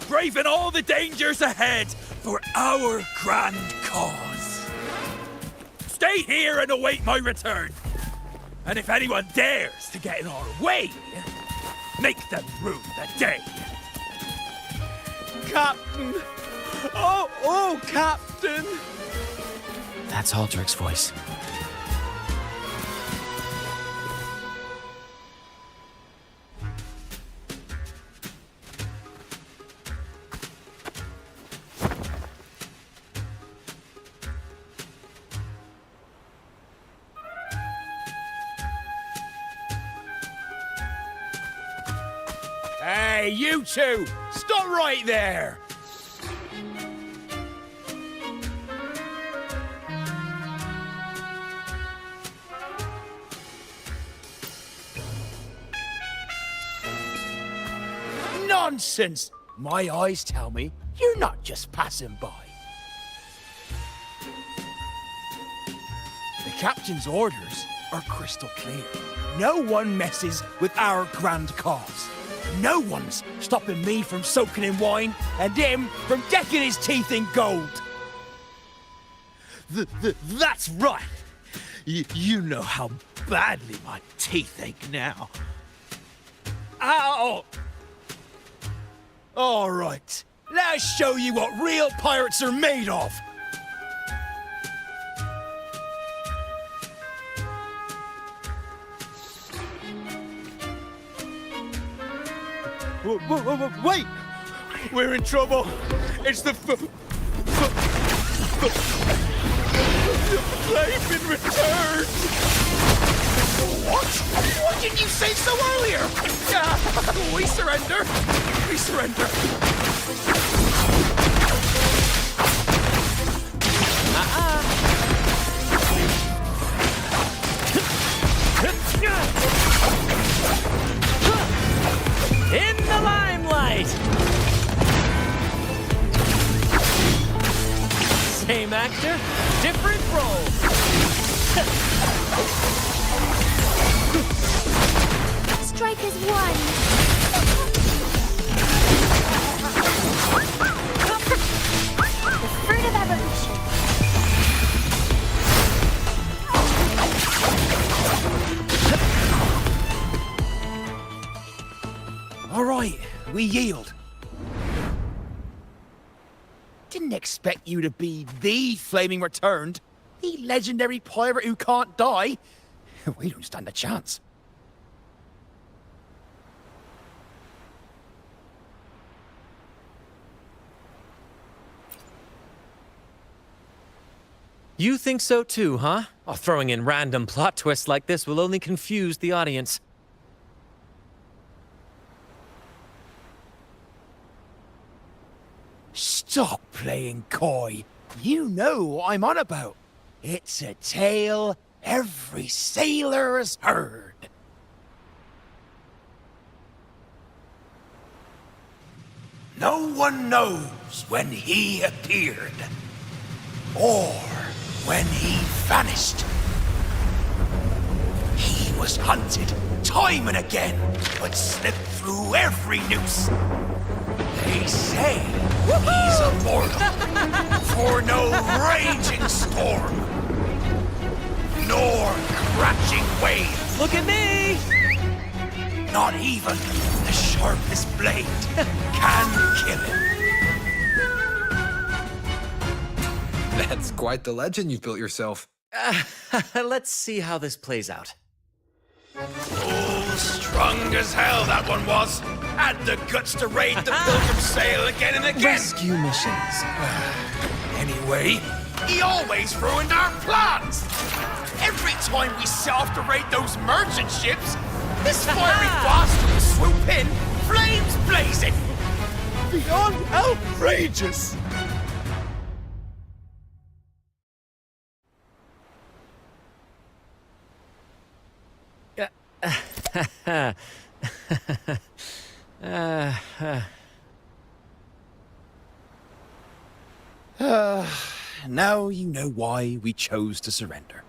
braving all the dangers ahead for our grand cause. Stay here and await my return. And if anyone dares to get in our way, make them rue the day. Captain! Oh, Captain! That's Aldrich's voice. Hey, you two! Stop right there! Nonsense! My eyes tell me you're not just passing by. The captain's orders are crystal clear. No one messes with our grand cause. No one's stopping me from soaking in wine and him from decking his teeth in gold. That's right. You know how badly my teeth ache now. Ow! All right, let's show you what real pirates are made of. Wait! We're in trouble. It's the flame in return. What? Why didn't you say so earlier? We surrender. We surrender. In the limelight! Same actor, different role. Strikers won. The fruit of evolution. All right, we yield. Didn't expect you to be the Flaming Returned, the legendary pirate who can't die. We don't stand a chance. You think so too, huh? Oh, throwing in random plot twists like this will only confuse the audience. Stop playing coy. You know what I'm on about. It's a tale every sailor has heard. No one knows when he appeared, or when he vanished. He was hunted time and again, but slipped through every noose. They say he's immortal, for no raging storm, nor crashing wave. Look at me! Not even the sharpest blade can kill him. That's quite the legend you've built yourself. Let's see how this plays out. Oh, strong as hell that one was. Had the guts to raid the Pilgrim Sail again and again. Rescue missions. Anyway, he always ruined our plans. Every time we set off to raid those merchant ships, this fiery bastard will swoop in, flames blazing. Beyond outrageous! Now you know why we chose to surrender.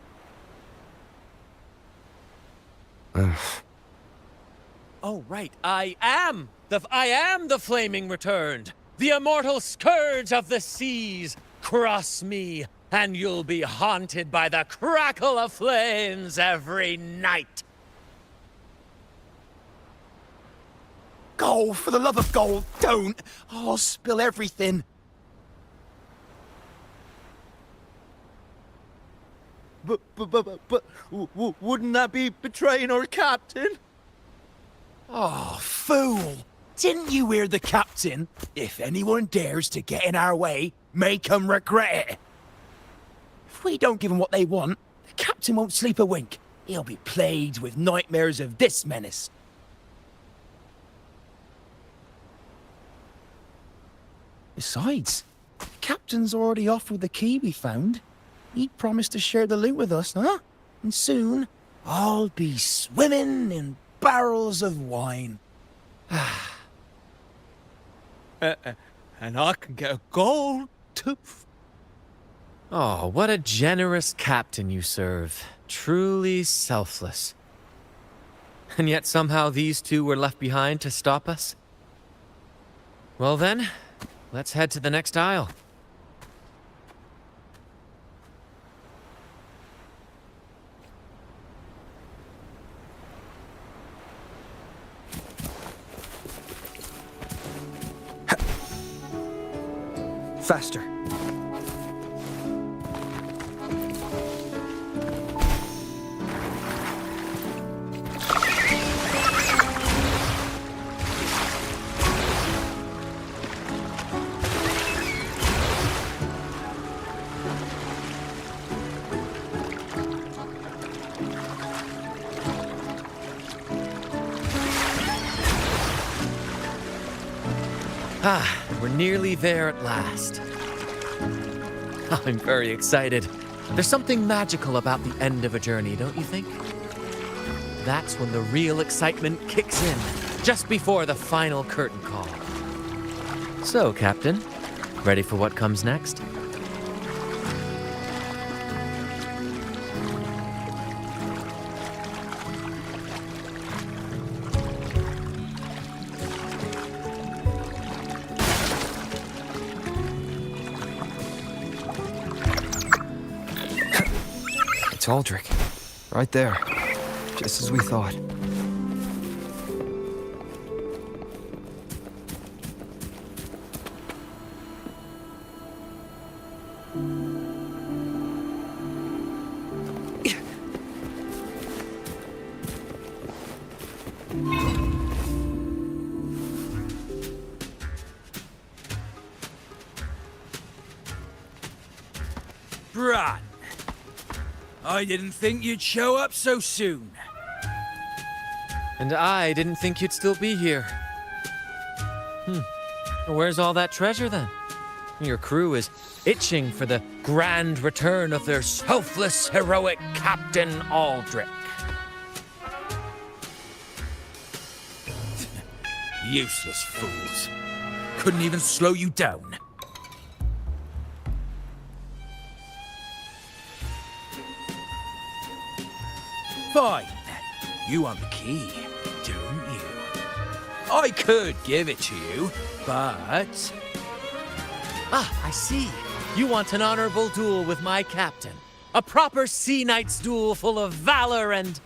Oh, right. I am the flaming returned. The immortal scourge of the seas. Cross me, and you'll be haunted by the crackle of flames every night. Gold, for the love of gold, don't. I'll spill everything. But wouldn't that be betraying our captain? Oh, fool! Didn't you hear the captain? If anyone dares to get in our way, make 'em regret it. If we don't give 'em what they want, the captain won't sleep a wink. He'll be plagued with nightmares of this menace. Besides, the captain's already offered the key we found. He promised to share the loot with us, huh? And soon, I'll be swimming in barrels of wine. And I can get a gold tooth. Oh, what a generous captain you serve. Truly selfless. And yet somehow these two were left behind to stop us? Well then, let's head to the next aisle. Faster. Ah, we're nearly there at last. I'm very excited. There's something magical about the end of a journey, don't you think? That's when the real excitement kicks in, just before the final curtain call. So, Captain, ready for what comes next? It's Aldrich. Right there. Just as we thought. Brant, I didn't think you'd show up so soon. And I didn't think you'd still be here. Where's all that treasure then? Your crew is itching for the grand return of their selfless, heroic Captain Aldrich. Useless fools. Couldn't even slow you down. Fine. You want the key, don't you? I could give it to you, but... Ah, I see. You want an honorable duel with my captain. A proper sea knight's duel full of valor and...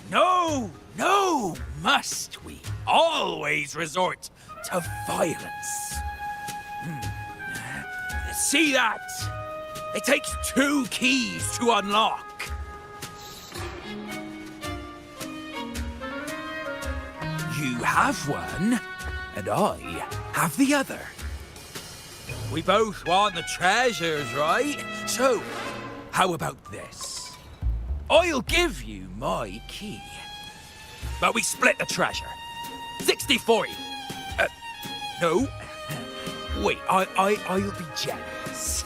No, no, must we always resort to violence? See that? It takes 2 keys to unlock. You have one, and I have the other. We both want the treasures, right? So, how about this? I'll give you my key. But we split the treasure. 60-40. No. Wait, I'll be generous.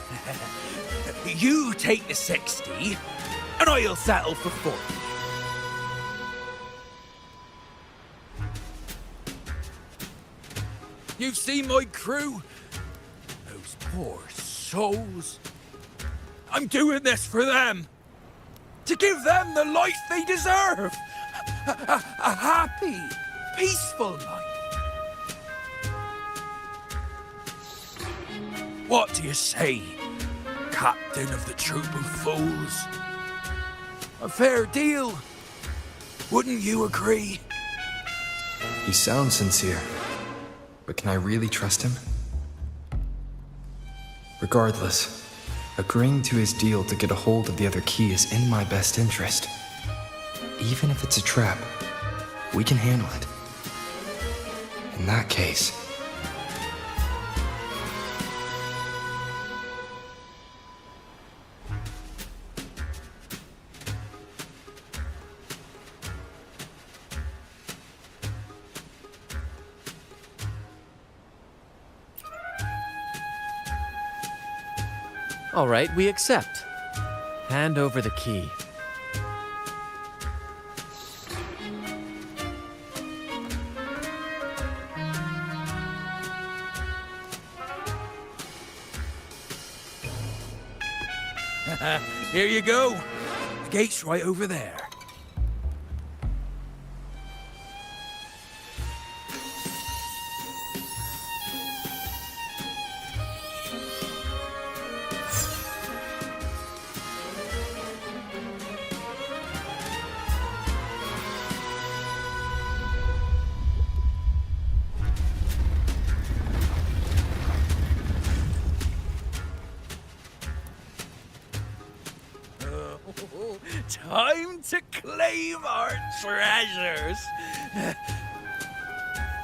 You take the 60, and I'll settle for 40. You've seen my crew? Those poor souls. I'm doing this for them. To give them the life they deserve. A happy, peaceful life. What do you say, Captain of the Troupe of Fools? A fair deal, wouldn't you agree? He sounds sincere, but can I really trust him? Regardless, agreeing to his deal to get a hold of the other key is in my best interest. Even if it's a trap, we can handle it. In that case... All right, we accept. Hand over the key. Here you go. The gate's right over there. Time to claim our treasures.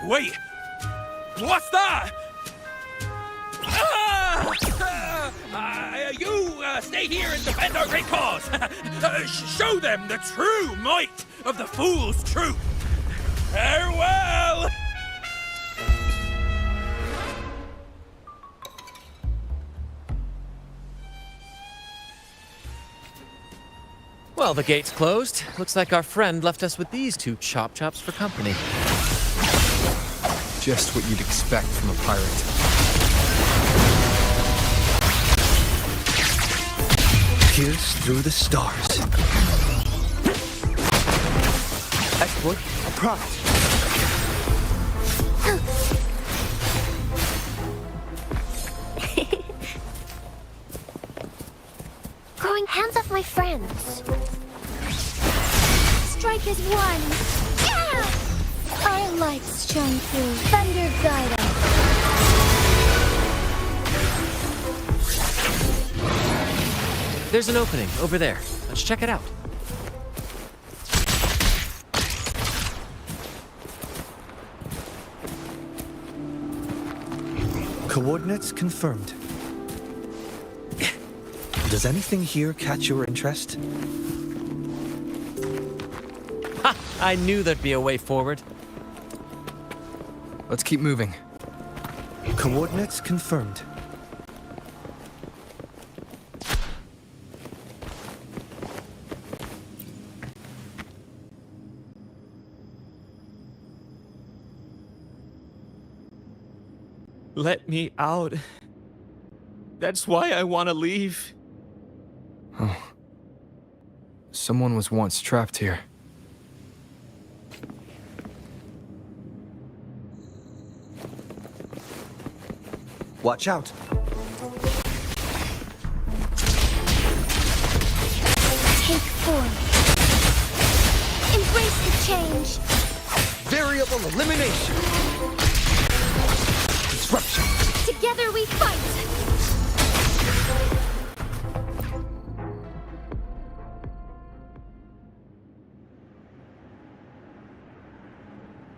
Wait, what's that? You stay here and defend our great cause. Show them the true might of the Fool's Troupe. Farewell. Well, the gate's closed. Looks like our friend left us with these 2 chop chops for company. Just what you'd expect from a pirate. Pierce through the stars. Exploit a prize. Growing hands off my friends. Strike is one. Yeah! Our lights shine through. Thunder guide us. There's an opening over there. Let's check it out. Coordinates confirmed. Does anything here catch your interest? Ha! I knew there'd be a way forward. Let's keep moving. Coordinates confirmed. Let me out. That's why I want to leave. Oh. Someone was once trapped here. Watch out. Take form. Embrace the change. Variable elimination. Disruption. Together we fight.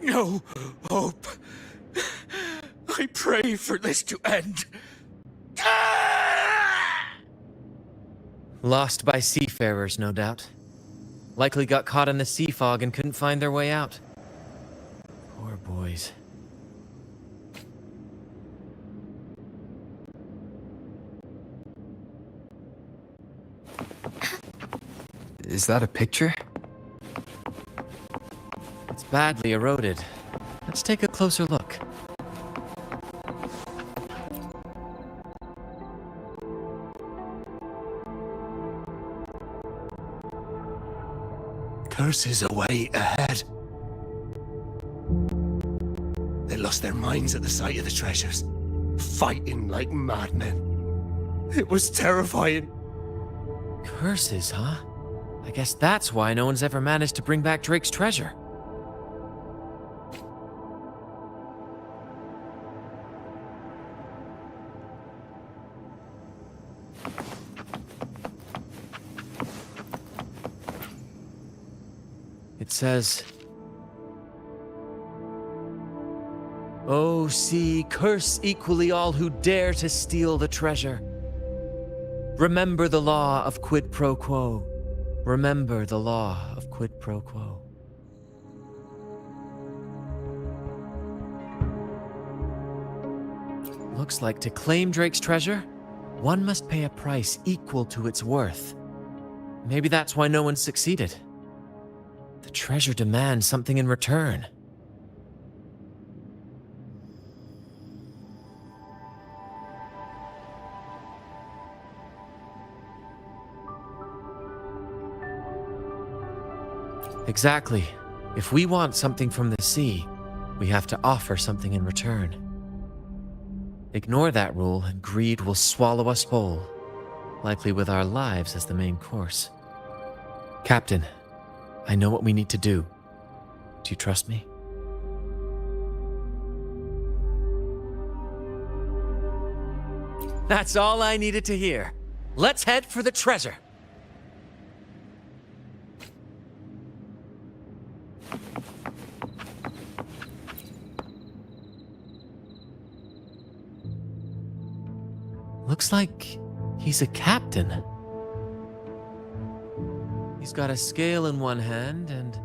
No hope. I pray for this to end. Lost by seafarers, no doubt. Likely got caught in the sea fog and couldn't find their way out. Poor boys. Is that a picture? It's badly eroded. Let's take a closer look. Curses away ahead. They lost their minds at the sight of the treasures, fighting like madmen. It was terrifying. Curses, huh? I guess that's why no one's ever managed to bring back Drake's treasure. It says, "O sea, curse equally all who dare to steal the treasure. Remember the law of quid pro quo. Remember the law of quid pro quo." Looks like to claim Drake's treasure, one must pay a price equal to its worth. Maybe that's why no one succeeded. The treasure demands something in return. Exactly. If we want something from the sea, we have to offer something in return. Ignore that rule and greed will swallow us whole, likely with our lives as the main course. Captain, I know what we need to do. Do you trust me? That's all I needed to hear. Let's head for the treasure. Looks like he's a captain. He's got a scale in one hand and...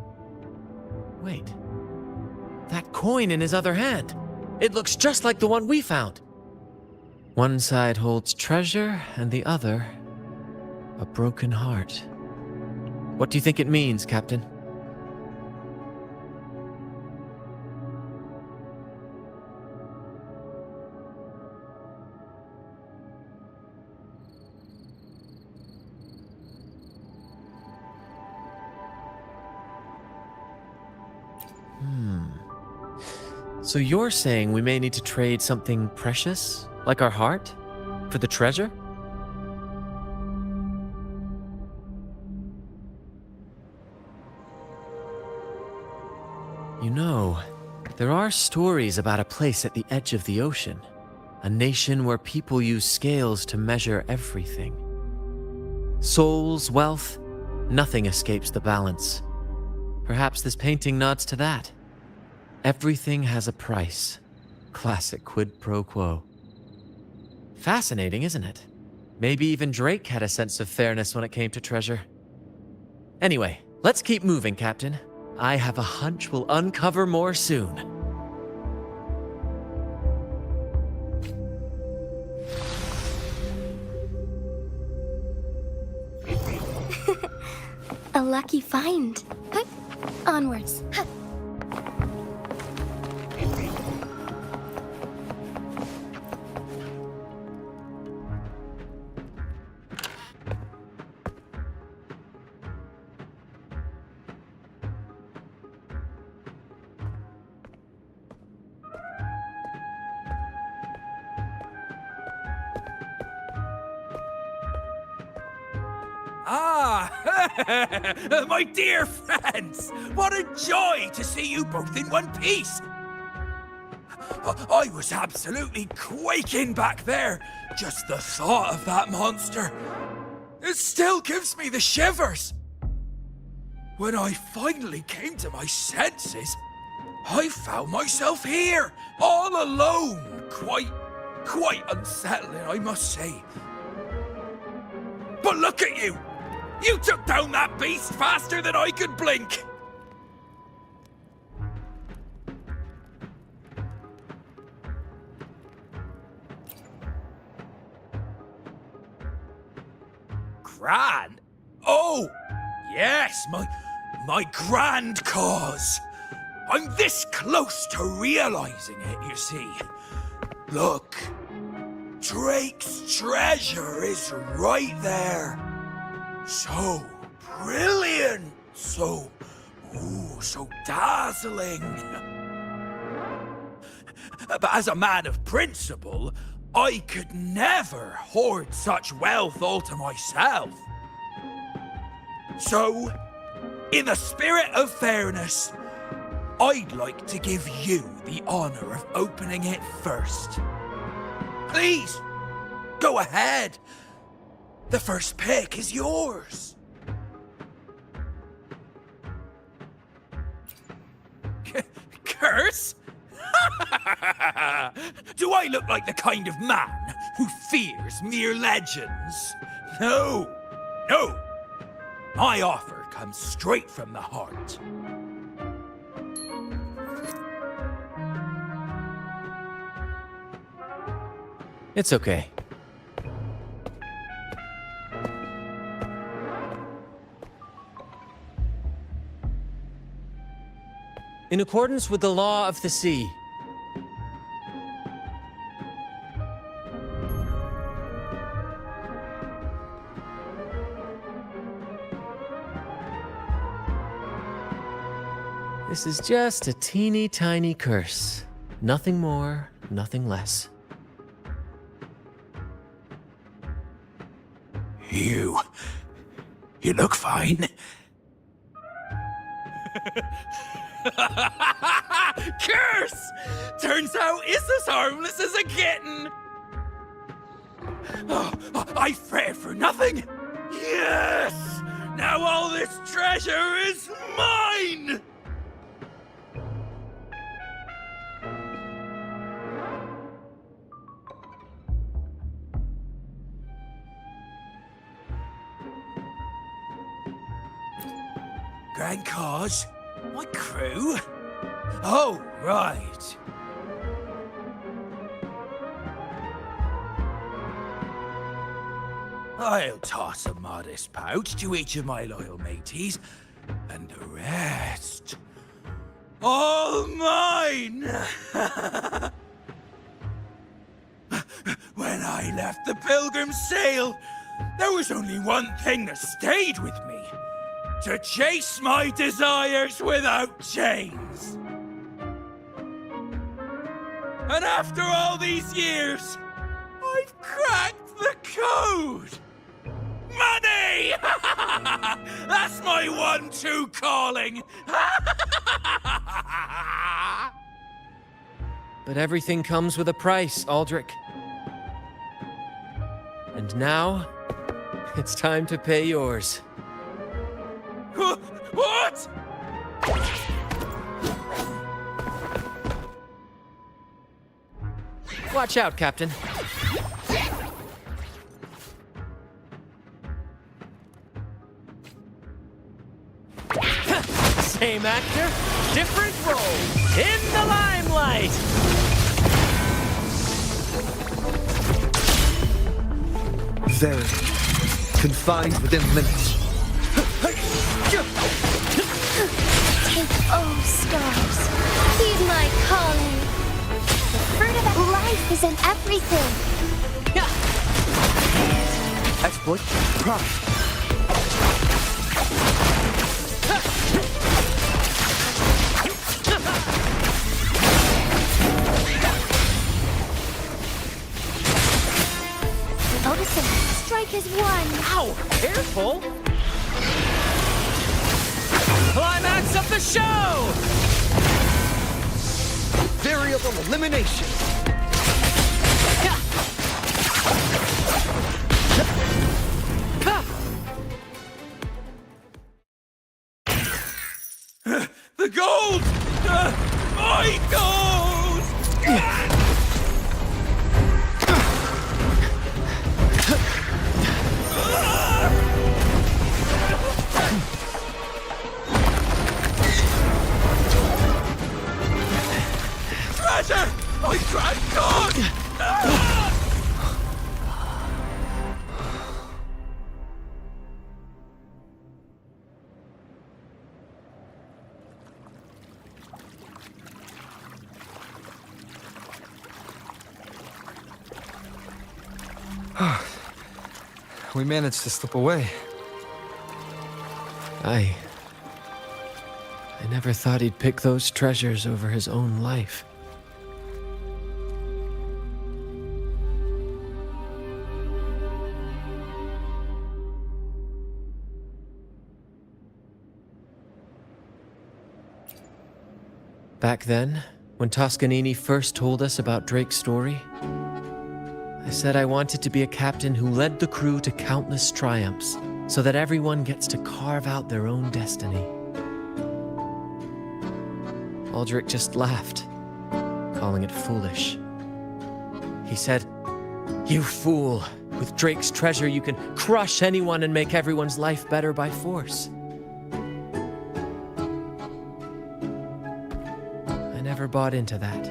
Wait. That coin in his other hand. It looks just like the one we found. One side holds treasure and the other... a broken heart. What do you think it means, Captain? So you're saying we may need to trade something precious, like our heart, for the treasure? You know, there are stories about a place at the edge of the ocean, a nation where people use scales to measure everything. Souls, wealth, nothing escapes the balance. Perhaps this painting nods to that. Everything has a price. Classic quid pro quo. Fascinating, isn't it? Maybe even Drake had a sense of fairness when it came to treasure. Anyway, let's keep moving, Captain. I have a hunch we'll uncover more soon. A lucky find. Huh? Onwards. Huh. Ah, my dear friends, what a joy to see you both in one piece. I was absolutely quaking back there. Just the thought of that monster. It still gives me the shivers. When I finally came to my senses, I found myself here, all alone. Quite unsettling, I must say. But look at you! You took down that beast faster than I could blink! Grand? Oh! Yes, my grand cause! I'm this close to realizing it, you see. Look, Drake's treasure is right there. So brilliant, so dazzling. But as a man of principle, I could never hoard such wealth all to myself. So, in the spirit of fairness, I'd like to give you the honor of opening it first. Please, go ahead. The first pick is yours. Curse? Do I look like the kind of man who fears mere legends? No. My offer comes straight from the heart. It's okay. In accordance with the law of the sea, this is just a teeny tiny curse. Nothing more, nothing less. You look fine. Curse! Turns out it's as harmless as a kitten. Oh, I fretted for nothing. Yes! Now all this treasure is mine! Grand cause? My crew? Oh, right. I'll toss a modest pouch to each of my loyal mateys, and the rest... all mine! When I left the Pilgrim's Sail, there was only one thing that stayed with me. To chase my desires without chains. And after all these years, I've cracked the code! Money! That's my 1-2 calling! but everything comes with a price, Aldrich. And now, it's time to pay yours. What? Watch out, Captain. Same actor, different role, in the limelight! Very confined within limits. Take all stars. Heed my calling. The fruit of life is in everything. Exploit pride. Noticing, strike is one. Ow! Careful! Climax of the show! Variable elimination. The gold! My gold! Treasure! My grand god! We managed to slip away. I never thought he'd pick those treasures over his own life. Back then, when Toscanini first told us about Drake's story, I said I wanted to be a captain who led the crew to countless triumphs, so that everyone gets to carve out their own destiny. Aldrich just laughed, calling it foolish. He said, "You fool! With Drake's treasure, you can crush anyone and make everyone's life better by force." I never bought into that.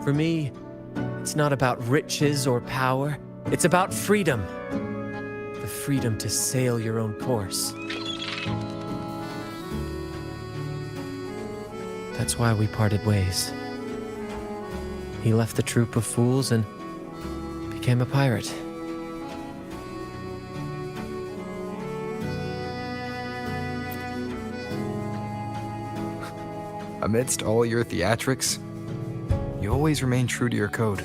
For me, it's not about riches or power. It's about freedom. The freedom to sail your own course. That's why we parted ways. He left the troupe of fools and became a pirate. Amidst all your theatrics, you always remain true to your code.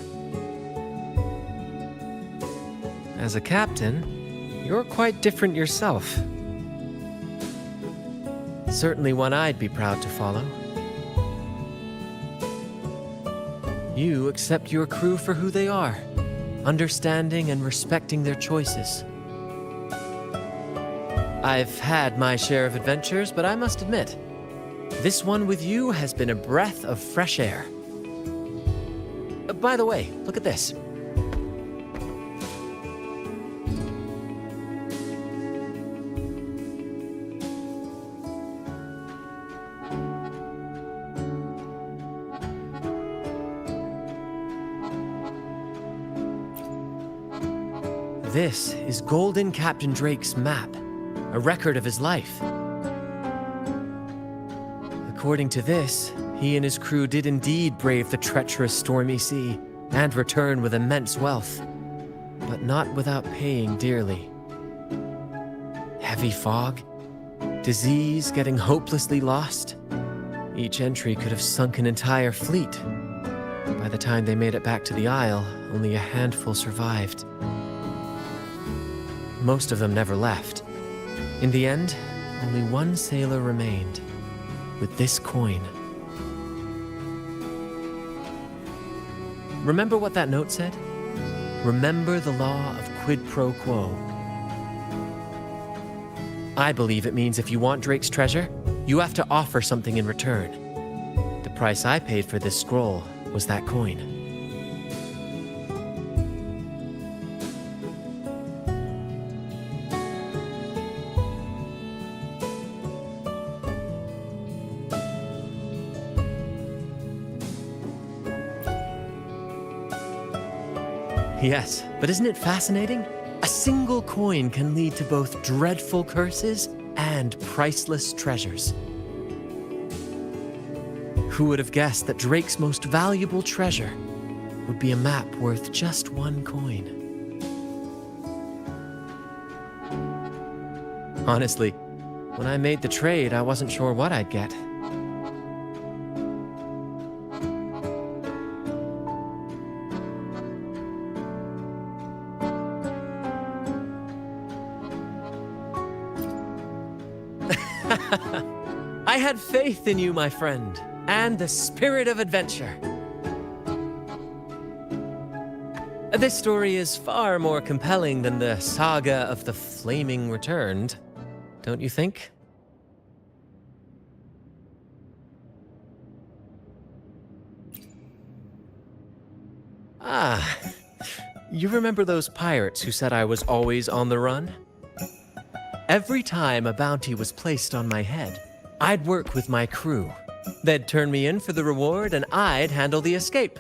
As a captain, you're quite different yourself. Certainly one I'd be proud to follow. You accept your crew for who they are, understanding and respecting their choices. I've had my share of adventures, but I must admit, this one with you has been a breath of fresh air. By the way, look at this. This is Golden Captain Drake's map, a record of his life. According to this, he and his crew did indeed brave the treacherous stormy sea and return with immense wealth, but not without paying dearly. Heavy fog, disease, getting hopelessly lost. Each entry could have sunk an entire fleet. By the time they made it back to the Isle, only a handful survived. Most of them never left. In the end, only one sailor remained, with this coin. Remember what that note said? Remember the law of quid pro quo. I believe it means if you want Drake's treasure, you have to offer something in return. The price I paid for this scroll was that coin. Yes, but isn't it fascinating? A single coin can lead to both dreadful curses and priceless treasures. Who would have guessed that Drake's most valuable treasure would be a map worth just one coin? Honestly, when I made the trade, I wasn't sure what I'd get. I had faith in you, my friend, and the spirit of adventure. This story is far more compelling than the saga of the Flaming Returned, don't you think? Ah, you remember those pirates who said I was always on the run? Every time a bounty was placed on my head, I'd work with my crew. They'd turn me in for the reward, and I'd handle the escape.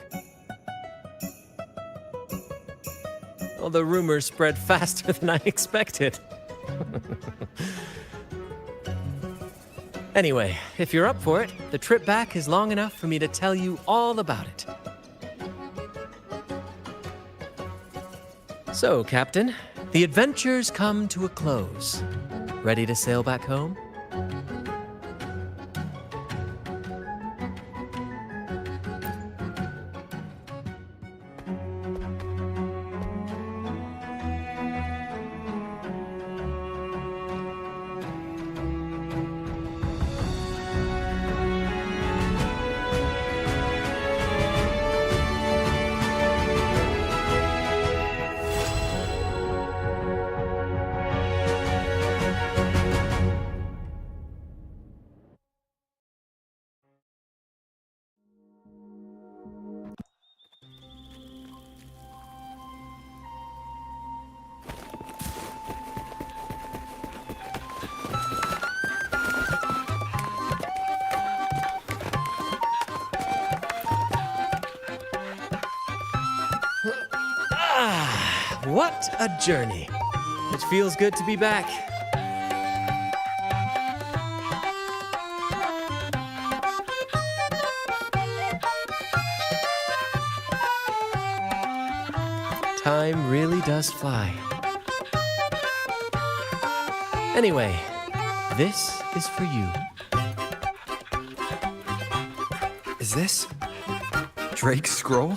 Well, the rumors spread faster than I expected. Anyway, if you're up for it, the trip back is long enough for me to tell you all about it. So, Captain, the adventures come to a close. Ready to sail back home? What a journey. It feels good to be back. Time really does fly. Anyway, this is for you. Is this Drake's scroll?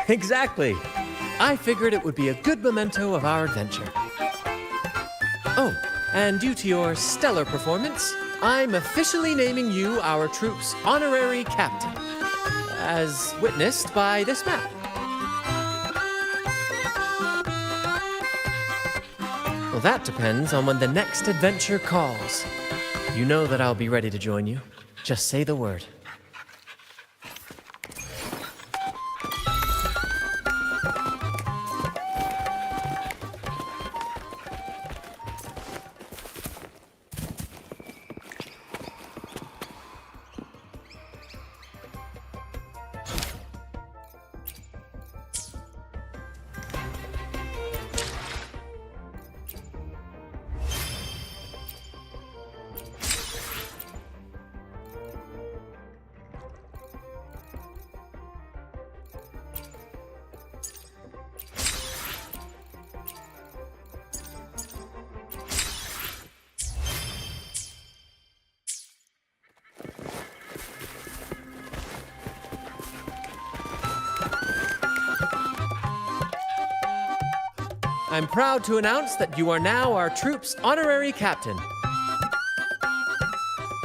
Exactly. I figured it would be a good memento of our adventure. Oh, and due to your stellar performance, I'm officially naming you our troupe's honorary captain, as witnessed by this map. Well, that depends on when the next adventure calls. You know that I'll be ready to join you. Just say the word. I'm proud to announce that you are now our troupe's honorary captain.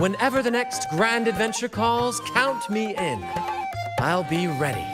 Whenever the next grand adventure calls, count me in. I'll be ready.